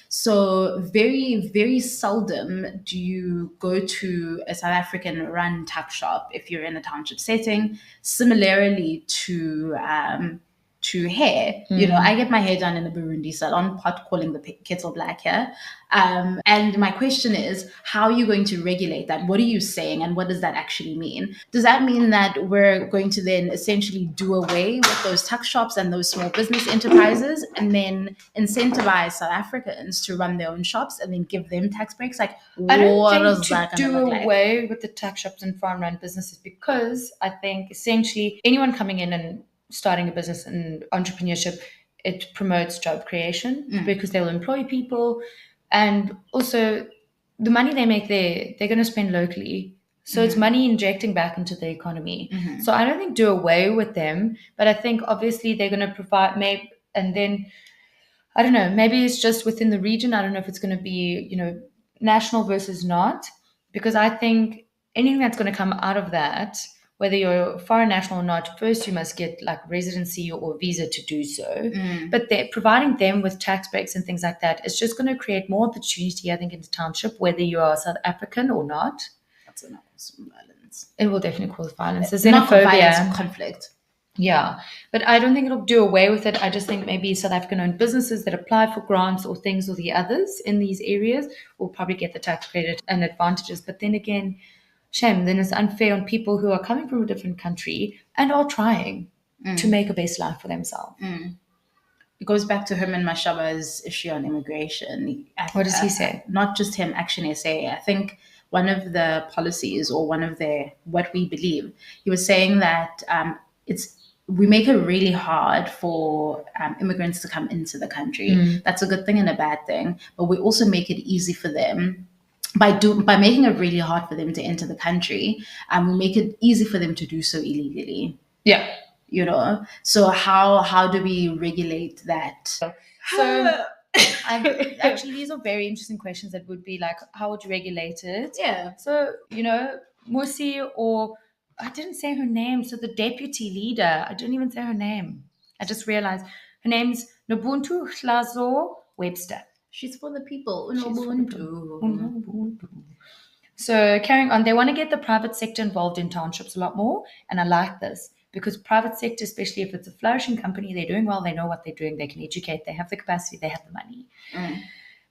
so very, very seldom do you go to a South African run tuck shop if you're in a township setting. Similarly to hair, I get my hair done in a Burundi salon, pot calling the kettle black here. And my question is, how are you going to regulate that? What are you saying, and what does that actually mean? Does that mean that we're going to then essentially do away with those tuck shops and those small business enterprises, and then incentivize South Africans to run their own shops and then give them tax breaks? Like, I don't think to do away with the tuck shops and farm-run businesses, because I think essentially anyone coming in and starting a business and entrepreneurship, it promotes job creation because they'll employ people. And also the money they make there, they're going to spend locally. So it's money injecting back into the economy. So I don't think do away with them, but I think obviously they're going to provide maybe, and then I don't know, maybe it's just within the region. I don't know if it's going to be, national versus not, because I think anything that's going to come out of that, whether you're foreign national or not, first you must get like residency or visa to do so. But they're providing them with tax breaks and things like that. It's just going to create more opportunity, I think, in the township, whether you are South African or not. That's enough violence. It will definitely cause violence. There's Not xenophobia. violence, conflict. Yeah, but I don't think it'll do away with it. I just think maybe South African-owned businesses that apply for grants or things or the others in these areas will probably get the tax credit and advantages. But then again, shame, then it's unfair on people who are coming from a different country and are trying to make a best life for themselves. It goes back to him and Mashaba's issue on immigration. What does he say? Not just him, ActionSA. I think one of the policies or one of what we believe, he was saying that we make it really hard for immigrants to come into the country. That's a good thing and a bad thing, but we also make it easy for them by making it really hard for them to enter the country, and we make it easy for them to do so illegally. Yeah. So how do we regulate that? So actually, these are very interesting questions that would be like, how would you regulate it? Yeah. So, Musi, or I didn't say her name. So the deputy leader, I didn't even say her name. I just realized her name's Nobuntu Hlazo-Webster. She's for the people. Ubuntu. So carrying on, they want to get the private sector involved in townships a lot more. And I like this because private sector, especially if it's a flourishing company, they're doing well, they know what they're doing, they can educate, they have the capacity, they have the money.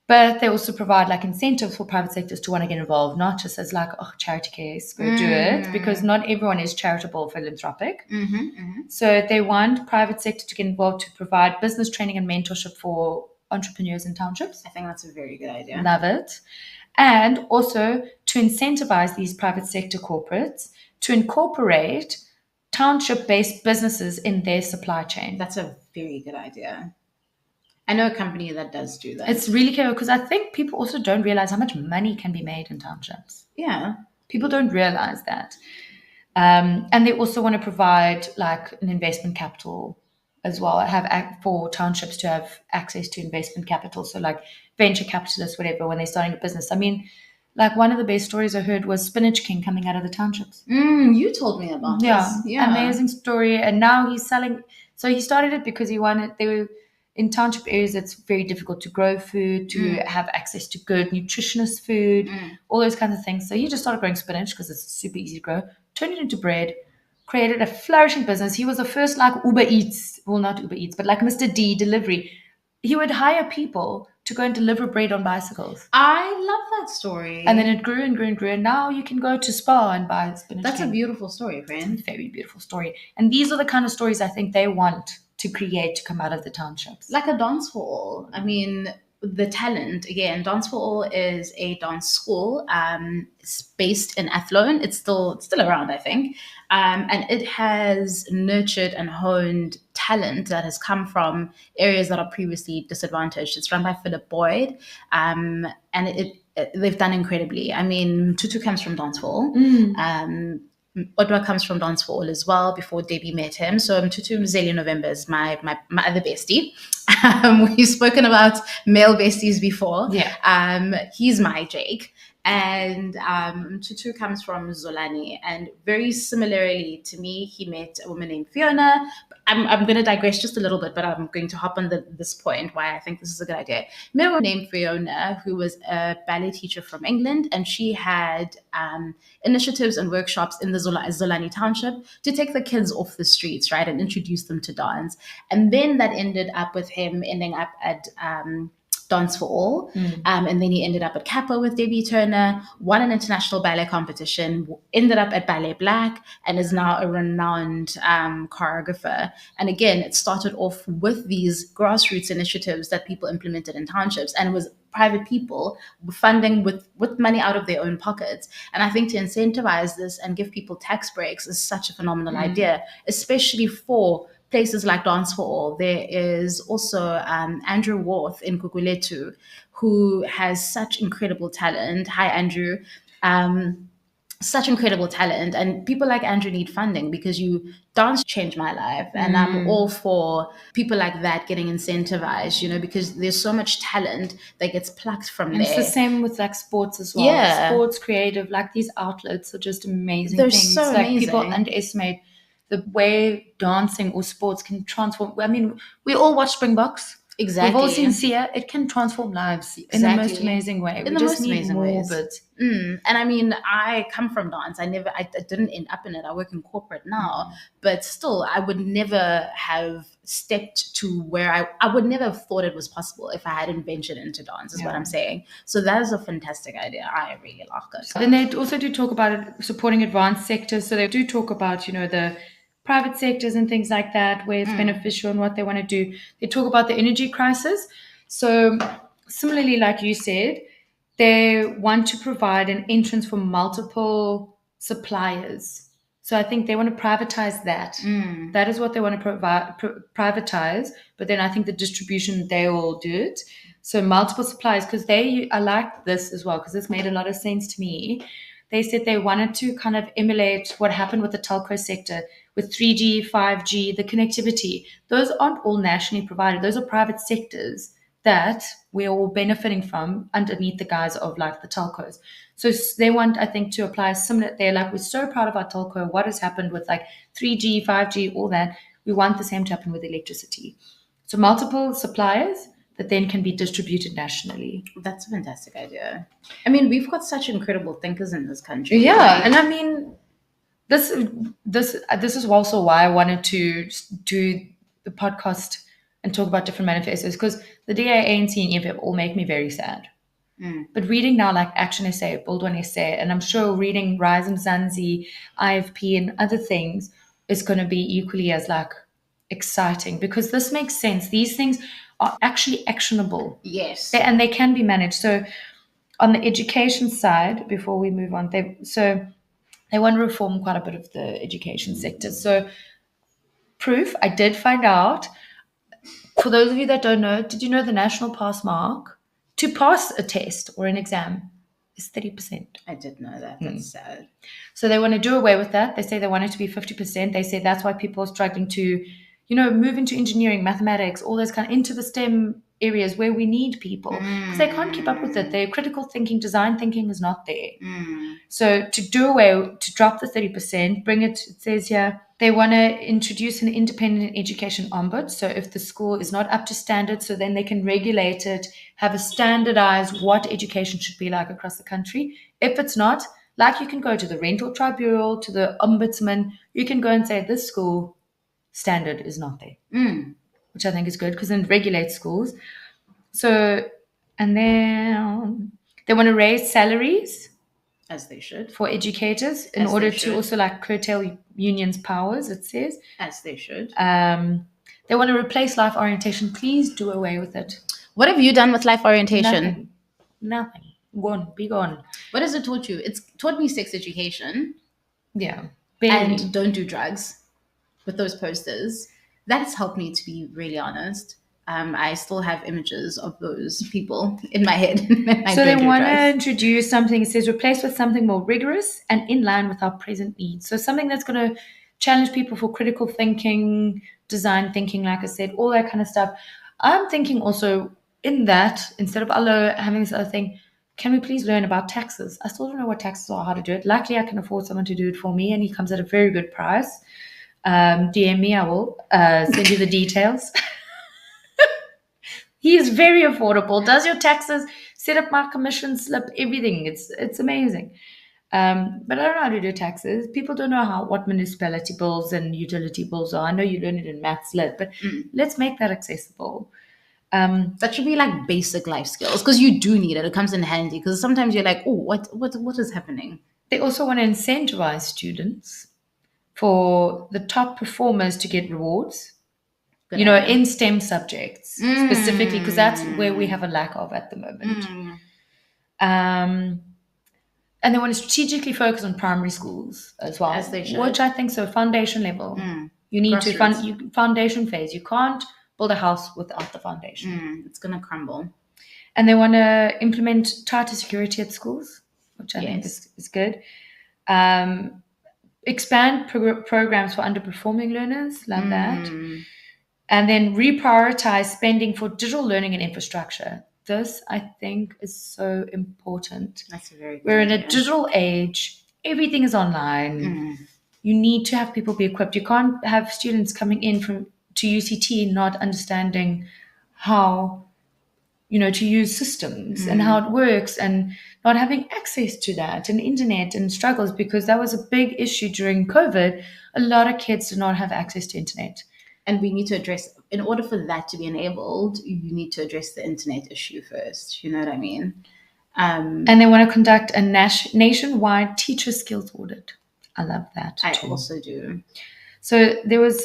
But they also provide like incentives for private sectors to want to get involved, not just as like, charity case, go do it, because not everyone is charitable, philanthropic. So they want private sector to get involved to provide business training and mentorship for entrepreneurs in townships. I think that's a very good idea. Love it. And also to incentivize these private sector corporates to incorporate township-based businesses in their supply chain. That's a very good idea. I know a company that does do that. It's really clever because I think people also don't realize how much money can be made in townships. Yeah. People don't realize that. And they also want to provide like an investment capital as well, for townships to have access to investment capital. So like venture capitalists, whatever, when they're starting a business. I mean, like one of the best stories I heard was Spinach King coming out of the townships. You told me about this. Yeah, amazing story. And now he's selling. So he started it because they were in township areas. It's very difficult to grow food, to have access to good nutritionist food, all those kinds of things. So he just started growing spinach because it's super easy to grow, turned it into bread, created a flourishing business. He was the first like Uber Eats, well, not Uber Eats, but like Mr. D delivery. He would hire people to go and deliver bread on bicycles. I love that story. And then it grew and grew and grew. And now you can go to Spa and buy spinach. That's a beautiful story, friend. Very beautiful story. And these are the kind of stories I think they want to create to come out of the townships. Like a dance for all. I mean, the talent, again, Dance for All is a dance school. It's based in Athlone. It's still around, I think. And it has nurtured and honed talent that has come from areas that are previously disadvantaged. It's run by Philip Boyd. And they've done incredibly. I mean, Tutu comes from Dance for All. Odwa comes from Dance for All as well before Debbie met him. So Tutu Mzeli November is my other bestie. We've spoken about male besties before. Yeah. He's my Jake. And Tutu comes from Zolani. And very similarly to me, he met a woman named Fiona. I'm going to digress just a little bit, but I'm going to hop on this point why I think this is a good idea. Met a woman named Fiona, who was a ballet teacher from England, and she had initiatives and workshops in the Zolani township to take the kids off the streets, right, and introduce them to dance. And then that ended up with him ending up at Dance for All. And then he ended up at Kappa with Debbie Turner, won an international ballet competition, ended up at Ballet Black, and is now a renowned choreographer. And again, it started off with these grassroots initiatives that people implemented in townships, and it was private people funding with money out of their own pockets. And I think to incentivize this and give people tax breaks is such a phenomenal idea, especially for places like Dance for All. There is also Andrew Worth in Guguletu, who has such incredible talent. Hi, Andrew. Such incredible talent, and people like Andrew need funding, because dance changed my life, and I'm all for people like that getting incentivized, because there's so much talent that gets plucked from And there. it's the same with like sports as well. Yeah. Sports, creative, like these outlets are just amazing They're things. so like people amazing. underestimate the way dancing or sports can transform. I mean, we all watch Springboks. Exactly. We've all seen Sia. It can transform lives in the most amazing way. We just need more of it. And I mean, I come from dance. I didn't end up in it. I work in corporate now, but still, I would never have stepped to where I would never have thought it was possible if I hadn't ventured into dance, is what I'm saying. So that is a fantastic idea. I really like it. Then they also do talk about it, supporting advanced sectors. So they do talk about, the private sectors and things like that, where it's beneficial and what they want to do. They talk about the energy crisis. So similarly, like you said, they want to provide an entrance for multiple suppliers. So I think they want to privatize that. That is what they want to privatize. But then I think the distribution, they will do it. So multiple suppliers, because I like this as well, because this made a lot of sense to me. They said they wanted to kind of emulate what happened with the telco sector with 3G, 5G, the connectivity. Those aren't all nationally provided. Those are private sectors that we're all benefiting from underneath the guise of like the telcos. So they want, I think, to apply a similar, they're like, we're so proud of our telco, what has happened with like 3G, 5G, all that. We want the same to happen with electricity. So multiple suppliers that then can be distributed nationally. That's a fantastic idea. I mean, we've got such incredible thinkers in this country. Yeah, and I mean, this is also why I wanted to do the podcast and talk about different manifestos, because the DA, ANC, and EFF all make me very sad. But reading now like ActionSA, Build One SA, and I'm sure reading Rise and Zanzi, IFP, and other things is going to be equally as like exciting, because this makes sense. These things are actually actionable. Yes. And they can be managed. So on the education side, before we move on, they want to reform quite a bit of the education sector. So proof, I did find out, for those of you that don't know, did you know the national pass mark to pass a test or an exam is 30%? I did know that. That's sad. So they want to do away with that. They say they want it to be 50%. They say that's why people are struggling to, move into engineering, mathematics, all those kind of into the STEM areas where we need people, because they can't keep up with it. Their critical thinking, design thinking is not there. So to drop the 30%, it says here, they want to introduce an independent education ombud. So if the school is not up to standard, so then they can regulate it, have a standardized what education should be like across the country. If it's not, like you can go to the rental tribunal, to the ombudsman, you can go and say this school standard is not there, which I think is good, because then it regulates schools. So, and then they want to raise salaries, as they should, for educators in order to also like curtail unions' powers, it says. As they should. They want to replace life orientation. Please do away with it. What have you done with life orientation? Nothing. Gone. Be gone. What has it taught you? It's taught me sex education. Yeah. Barely. And don't do drugs. With those posters, that has helped me, to be really honest. I still have images of those people in my head. So they want to introduce something, it says, replace with something more rigorous and in line with our present needs. So something that's going to challenge people for critical thinking, design thinking, like I said, all that kind of stuff. I'm thinking also in that, instead of Allah having this other thing, can we please learn about taxes? I still don't know what taxes are, how to do it. Luckily, I can afford someone to do it for me, and he comes at a very good price. DM me, I will send you the details. He is very affordable, does your taxes, set up my commission slip, everything. It's amazing. But I don't know how to do taxes. People don't know what municipality bills and utility bills are. I know you learn it in maths lit, but let's make that accessible. That should be like basic life skills, because you do need it. It comes in handy, because sometimes you're like, oh, what is happening? They also want to incentivize students for the top performers to get rewards. Good idea. In STEM subjects specifically, because that's where we have a lack of at the moment. And they want to strategically focus on primary schools as well, as they should, which I think so, foundation level. You need to Grassroots. foundation phase. You can't build a house without the foundation. It's going to crumble. And they want to implement tighter security at schools, which I think Yes. is good. Expand programs for underperforming learners, love that. And then reprioritize spending for digital learning and infrastructure. This, I think, is so important. That's a very good We're in a idea. digital age. Everything is online. You need to have people be equipped. You can't have students coming in to UCT not understanding how, to use systems and how it works, and not having access to that and internet, and struggles, because that was a big issue during COVID. A lot of kids did not have access to internet. And we need to address, in order for that to be enabled, you need to address the internet issue first. You know what I mean? And they want to conduct a nationwide teacher skills audit. I love that too. I also do. So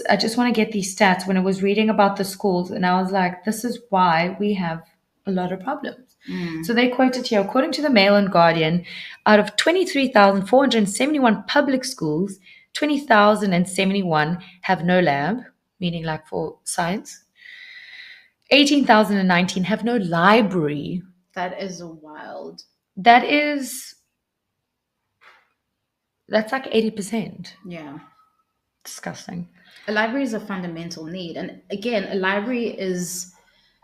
I just want to get these stats when I was reading about the schools, and I was like, this is why we have a lot of problems. So they quoted here, according to the Mail and Guardian, out of 23,471 public schools, 20,071 have no lab, meaning like for science. 18,019 have no library. That is wild. That's like 80%. Yeah. Disgusting. A library is a fundamental need. And again, a library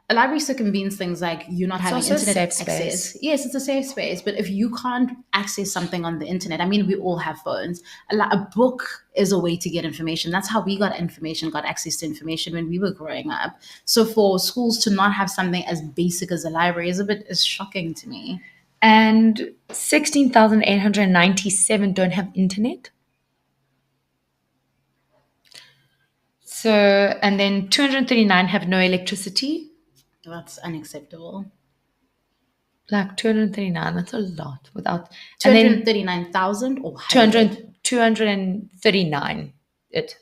circumvenes things like you not having also a internet safe access. space. Yes, it's a safe space. But if you can't access something on the internet, I mean, we all have phones. A book is a way to get information. That's how we got access to information when we were growing up. So for schools to not have something as basic as a library is shocking to me. And 16,897 don't have internet. So, and then 239 have no electricity. That's unacceptable. Like 239, that's a lot. Without 239,000 or 239.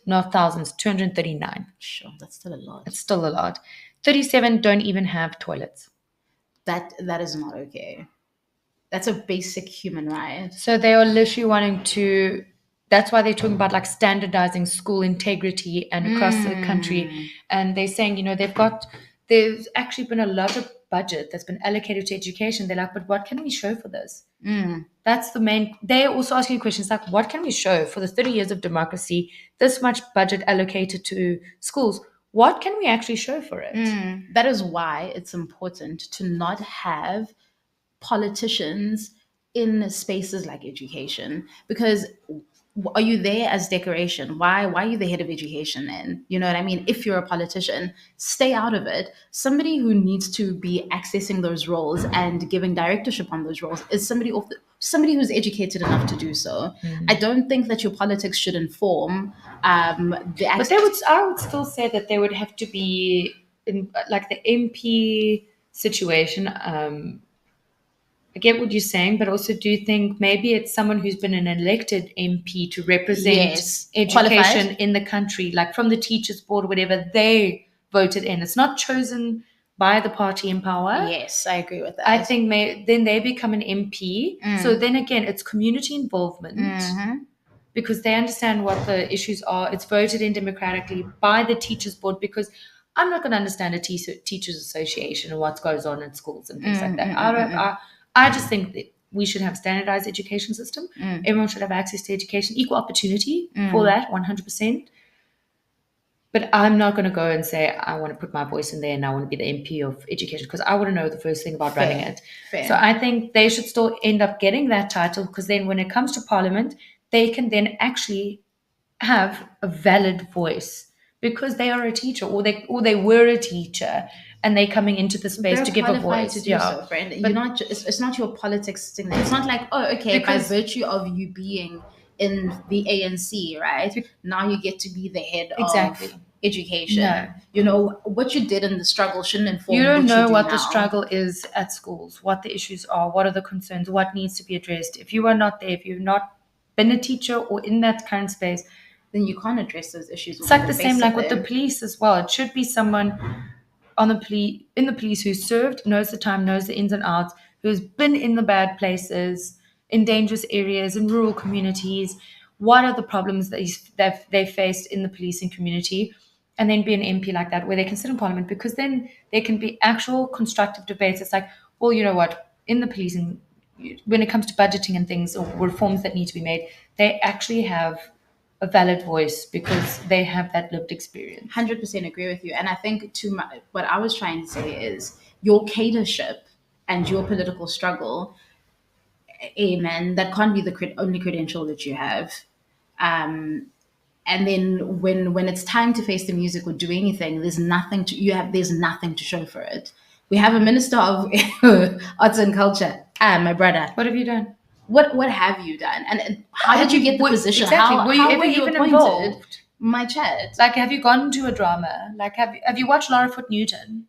Not thousands, 239. Sure, that's still a lot. It's still a lot. 37 don't even have toilets. That is not okay. That's a basic human right. So they are literally wanting to. That's why they're talking about like standardizing school integrity and across the country. And they're saying, there's actually been a lot of budget that's been allocated to education. They're like, but what can we show for this? That's the main. They're also asking questions like, what can we show for the 30 years of democracy? This much budget allocated to schools. What can we actually show for it? That is why it's important to not have politicians in spaces like education, because are you there as decoration? Why are you the head of education then? You know what I mean? If you're a politician, stay out of it. Somebody who needs to be accessing those roles and giving directorship on those roles is somebody who's educated enough to do so. I don't think that your politics should inform the But I would still say that they would have to be in like the MP situation. I get what you're saying, but also do you think maybe it's someone who's been an elected MP to represent education qualified in the country, like from the teachers board, whatever they voted in. It's not chosen by the party in power. Yes, I agree with that. I think then they become an MP. So then again, it's community involvement because they understand what the issues are. It's voted in democratically by the teachers board, because I'm not going to understand a teachers association and what goes on in schools and things like that. I just think that we should have standardized education system. Everyone should have access to education, equal opportunity for that, 100%. But I'm not going to go and say I want to put my voice in there and I want to be the MP of education, because I wouldn't know the first thing about running it. Fair. So I think they should still end up getting that title, because then when it comes to parliament, they can then actually have a valid voice, because they are a teacher, or they were a teacher, and they're coming into the space They're to give a voice. to do so, friend. You're not. It's not your politics sitting there. It's not like, oh, okay, by virtue of you being in the ANC, right? Now you get to be the head of education. No. You know what you did in the struggle shouldn't inform. You don't know what now. the struggle is at schools, what the issues are, what are the concerns, what needs to be addressed. If you are not there, if you've not been a teacher or in that current space, then you can't address those issues. It's like the same, like with the police as well. It should be someone in the police who served, knows the time, knows the ins and outs, who's been in the bad places, in dangerous areas, in rural communities. what are the problems that they faced in the policing community, and then be an MP like that, where they can sit in parliament, because then there can be actual constructive debates. It's like, well, you know what, in the policing, when it comes to budgeting and things or reforms that need to be made, they actually have a valid voice because they have that lived experience. 100% agree with you. And I think what I was trying to say is your catership and your political struggle, amen, that can't be the only credential that you have. And then when it's time to face the music or do anything, there's nothing to show for it. We have a minister of arts and culture, my brother. What have you done? What have you done? And how did you get the position? Exactly. How were you how ever were you even appointed? involved? My chat. Like, have you gone to a drama? Like, have you watched Laura Foot Newton?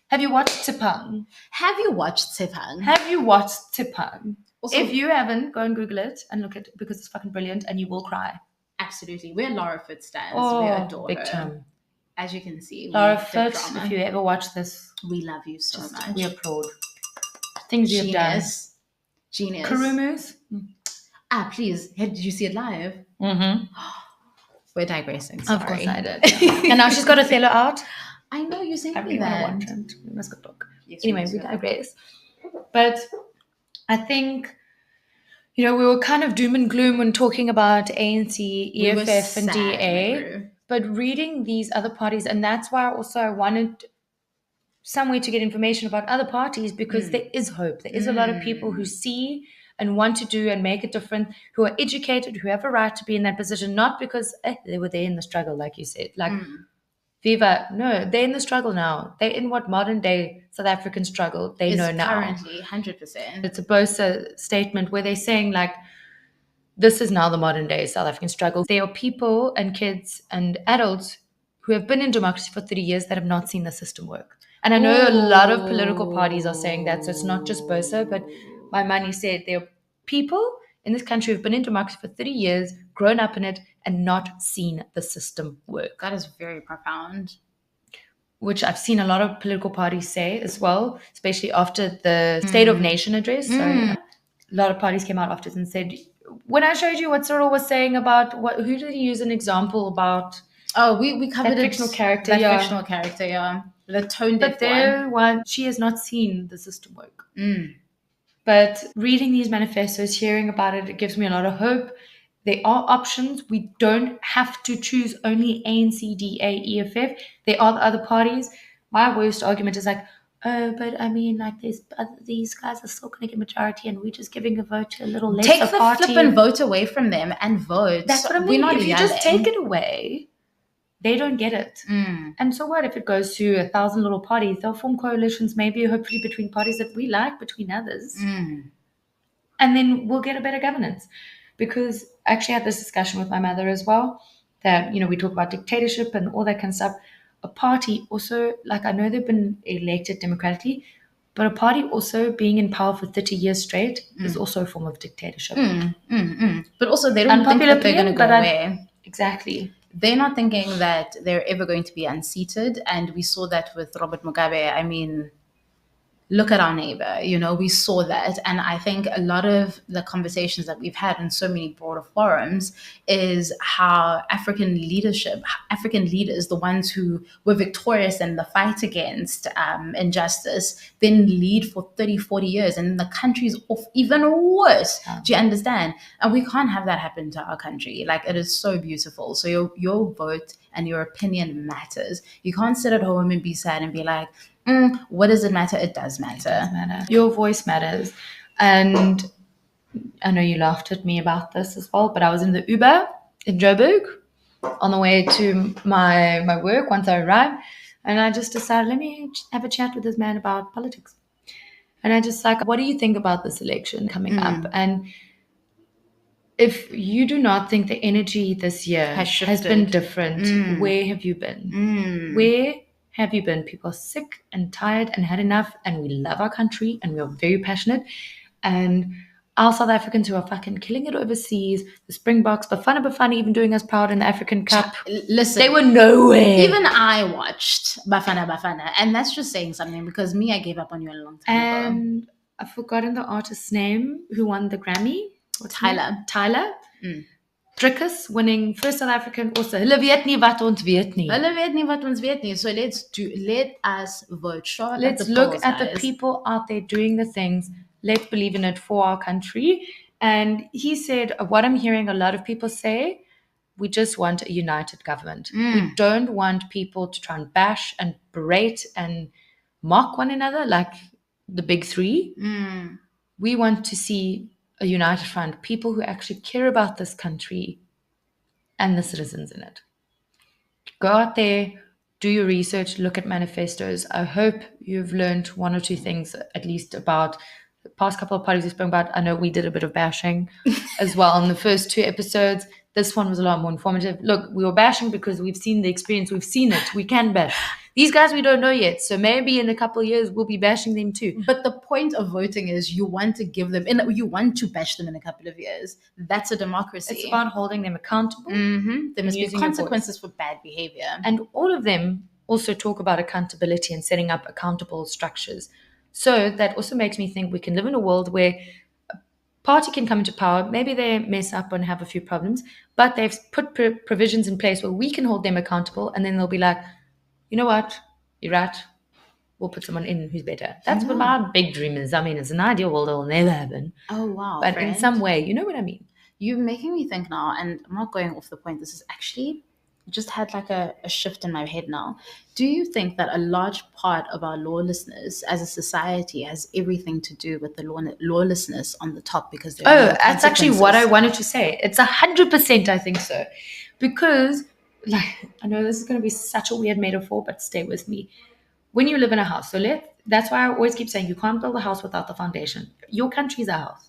Have you watched Tipang? Have you watched Tipang? Have you watched Tipang? Also, If you haven't, go and Google it and look at it, because it's fucking brilliant and you will cry. Absolutely. We're Laura Foot stands. Oh, we adore big her. time. As you can see, Laura Foot, if you ever watch this, we love you so much. We applaud. Things you have done. Genius. Karumus? Please. Did you see it live? Mm-hmm. We're digressing. Sorry. Of course I did. And now she's got Othello out. I know you saying I really that. want to watch it. We must go talk. Yes, anyway, we digress. But I think, we were kind of doom and gloom when talking about ANC, EFF, and DA. But reading these other parties, and that's why also I wanted somewhere to get information about other parties, because there is hope. There is a lot of people who see and want to do and make a difference, who are educated, who have a right to be in that position, not because they were there in the struggle, like you said. Like, Viva, no, they're in the struggle now. They're in what modern day South African struggle they know now. Currently, 100%. It's a BOSA statement where they're saying, like, this is now the modern day South African struggle. There are people and kids and adults who have been in democracy for 30 years that have not seen the system work. And I know a lot of political parties are saying that, so it's not just BOSA, but my money said there are people in this country who've been in democracy for 30 years, grown up in it, and not seen the system work. That is very profound. Which I've seen a lot of political parties say as well, especially after the State of Nation address. So a lot of parties came out after it and said, when I showed you what Cyril was saying about who did he use an example about? Oh, we covered that fictional character. That fictional character, yeah. The tone deaf one. She has not seen the system work. But reading these manifestos, hearing about it, it gives me a lot of hope. There are options. We don't have to choose only ANC, DA, EFF. There are the other parties. My worst argument is like, oh, but I mean, like, these guys are still going to get majority, and we're just giving a vote to a little lesser party. Take the party. flip and vote away from them and vote. That's what I mean. If you just take it away, they don't get it. And so what if it goes to 1,000 little parties? They'll form coalitions, maybe hopefully between parties that we like, between others. And then we'll get a better governance. Because I actually had this discussion with my mother as well, that, we talk about dictatorship and all that kind of stuff. A party also, like, I know they've been elected democratically, but a party also being in power for 30 years straight is also a form of dictatorship. But also they don't think that they're going to go away. Exactly. They're not thinking that they're ever going to be unseated. And we saw that with Robert Mugabe. I mean, look at our neighbor, we saw that. And I think a lot of the conversations that we've had in so many broader forums is how African leaders, the ones who were victorious in the fight against injustice, then lead for 30, 40 years. And the country's off even worse. Do you understand? And we can't have that happen to our country. Like, it is so beautiful. So your vote and your opinion matters. You can't sit at home and be sad and be like, what does it matter? It does matter. It does matter. Your voice matters. And I know you laughed at me about this as well, but I was in the Uber in Joburg on the way to my work once I arrived. And I just decided, let me have a chat with this man about politics. And I just like, what do you think about this election coming up? And if you do not think the energy this year has been different, where have you been? Where have you been? People are sick and tired and had enough, and we love our country and we are very passionate. And our South Africans who are fucking killing it overseas, the Springboks, Bafana even doing us proud in the African Cup. Listen, they were nowhere. Even I watched Bafana, and that's just saying something, because I gave up on you a long time ago. And I've forgotten the artist's name who won the Grammy. Tyler. Drickus winning first South African also. Hulle weet nie wat ons weet nie. Hulle weet nie wat ons weet nie. So let us vote. Show up Let's at the look polls, at the guys. people out there doing the things. Let's believe in it for our country. And he said, what I'm hearing a lot of people say, we just want a united government. We don't want people to try and bash and berate and mock one another like the big three. We want to see a united front, people who actually care about this country and the citizens in it. Go out there, do your research, look at manifestos. I hope you've learned one or two things at least about the past couple of parties we spoke about. I know we did a bit of bashing as well on the first 2 episodes. This one was a lot more informative. Look, we were bashing because we've seen the experience. We've seen it. We can bash. These guys we don't know yet. So maybe in a couple of years, we'll be bashing them too. But the point of voting is you want to give them, you want to bash them in a couple of years. That's a democracy. It's about holding them accountable. There must be using your voice. consequences for bad behavior. And all of them also talk about accountability and setting up accountable structures. So that also makes me think we can live in a world where a party can come into power. Maybe they mess up and have a few problems, but they've put provisions in place where we can hold them accountable. And then they'll be like, you know what? You're right. We'll put someone in who's better. That's what my big dream is. I mean, it's an ideal world. It'll never happen. Oh, wow. But in some way, you know what I mean? You're making me think now, and I'm not going off the point. This is actually just had like a shift in my head now. Do you think that a large part of our lawlessness as a society has everything to do with the lawlessness on the top? Because there are no that's actually what I consequences? wanted to say. It's 100%, I think so. Because, like, I know this is going to be such a weird metaphor, but stay with me. When you live in a house, that's why I always keep saying you can't build a house without the foundation. Your country's a house.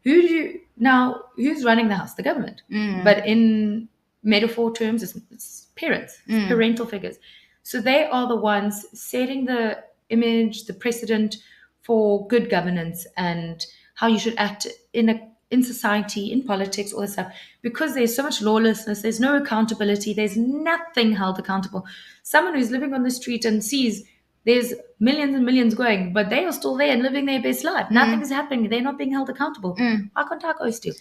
Who's running the house? The government. But in metaphor terms, it's parents, it's parental figures. So they are the ones setting the image, the precedent for good governance and how you should act in society, in politics, all this stuff. Because there's so much lawlessness, there's no accountability, there's nothing held accountable. Someone who's living on the street and sees there's millions and millions going, but they are still there and living their best life. Nothing is happening. They're not being held accountable. Why can't I go steal?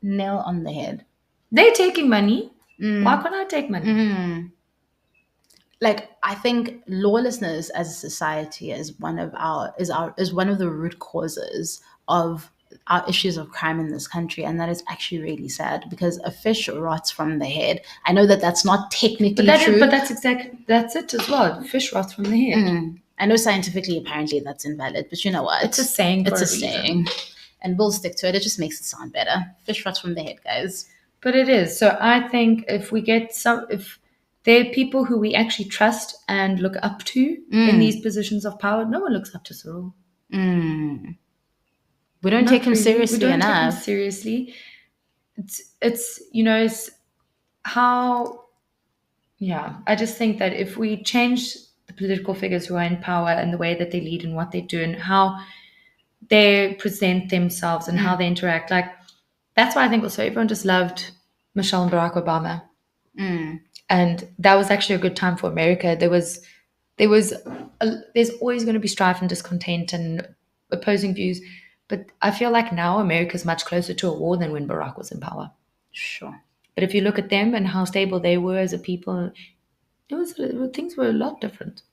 Nail on the head. They're taking money. Why can't I take money? Like, I think lawlessness as a society is one of the root causes of our issues of crime in this country, and that is actually really sad because a fish rots from the head. I know that that's not technically true, but that's it as well. Fish rots from the head. I know scientifically, apparently, that's invalid, but you know what? It's a saying. It's a saying, and we'll stick to it. It just makes it sound better. Fish rots from the head, guys. But it is. So I think if there are people who we actually trust and look up to in these positions of power, no one looks up to Cyril. We don't take him seriously enough. Take him seriously. It's how. Yeah, I just think that if we change the political figures who are in power and the way that they lead and what they do and how they present themselves and how they interact, like that's why I think also everyone just loved Michelle and Barack Obama. And that was actually a good time for America. There's always going to be strife and discontent and opposing views. But I feel like now America's much closer to a war than when Barack was in power. Sure. But if you look at them and how stable they were as a people, things were a lot different.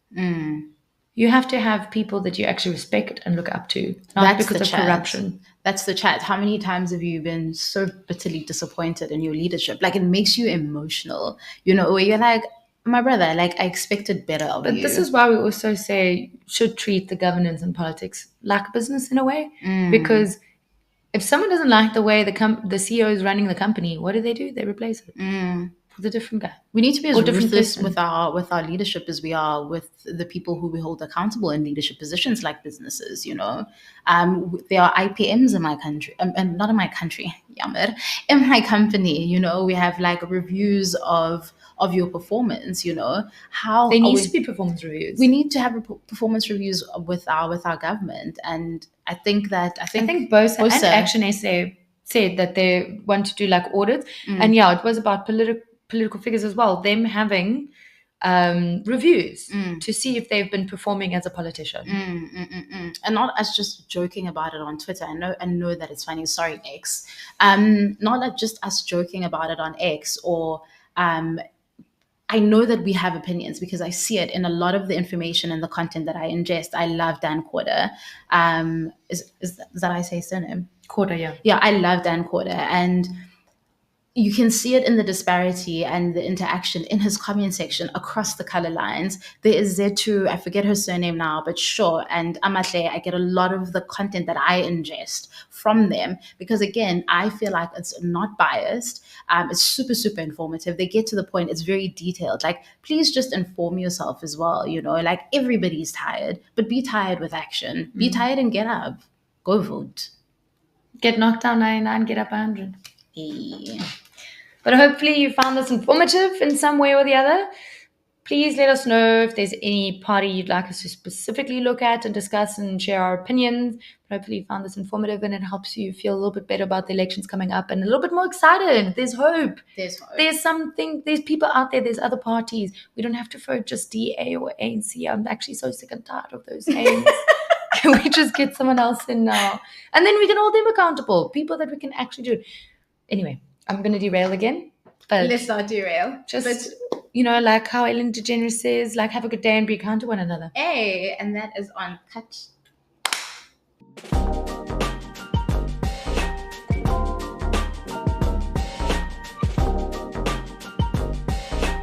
You have to have people that you actually respect and look up to, not because of corruption. That's the chat. How many times have you been so bitterly disappointed in your leadership? Like, it makes you emotional, where you're like, my brother, like, I expected better of you. But this is why we also say should treat the governance and politics like a business in a way. Because if someone doesn't like the way the CEO is running the company, what do? They replace it with a different guy. We need to be as ruthless with our leadership as we are with the people who we hold accountable in leadership positions like businesses. There are IPMs in my country, and not in my country, Yammer, in my company. We have like reviews of your performance. How there needs to be performance reviews. We need to have performance reviews with our government, and I think BOSA and ActionSA said that they want to do like audits, and it was about political figures as well. Them having reviews to see if they've been performing as a politician. And not us just joking about it on Twitter. I know that it's funny. Sorry, X. Not like just us joking about it on X or I know that we have opinions because I see it in a lot of the information and the content that I ingest. I love Dan Corder. Is that I say surname? Corder, yeah. Yeah, I love Dan Corder. And you can see it in the disparity and the interaction in his comment section across the color lines. There is Zetu, I forget her surname now, but sure, and Amatle, I get a lot of the content that I ingest from them because, again, I feel like it's not biased. It's super, super informative. They get to the point. It's very detailed. Like, please just inform yourself as well. Like everybody's tired, but be tired with action. Be tired and get up. Go vote. Get knocked down 99, get up 100. Yeah. But hopefully you found this informative in some way or the other. Please let us know if there's any party you'd like us to specifically look at and discuss and share our opinions. But hopefully you found this informative and it helps you feel a little bit better about the elections coming up and a little bit more excited. There's hope. There's something. There's people out there. There's other parties. We don't have to vote just DA or ANC. I'm actually so sick and tired of those names. Can we just get someone else in now? And then we can hold them accountable. People that we can actually do it. Anyway, I'm going to derail again. But let's not derail. Just, like how Ellen DeGeneres says, like, have a good day and be kind to one another. Hey, and that is on Cut.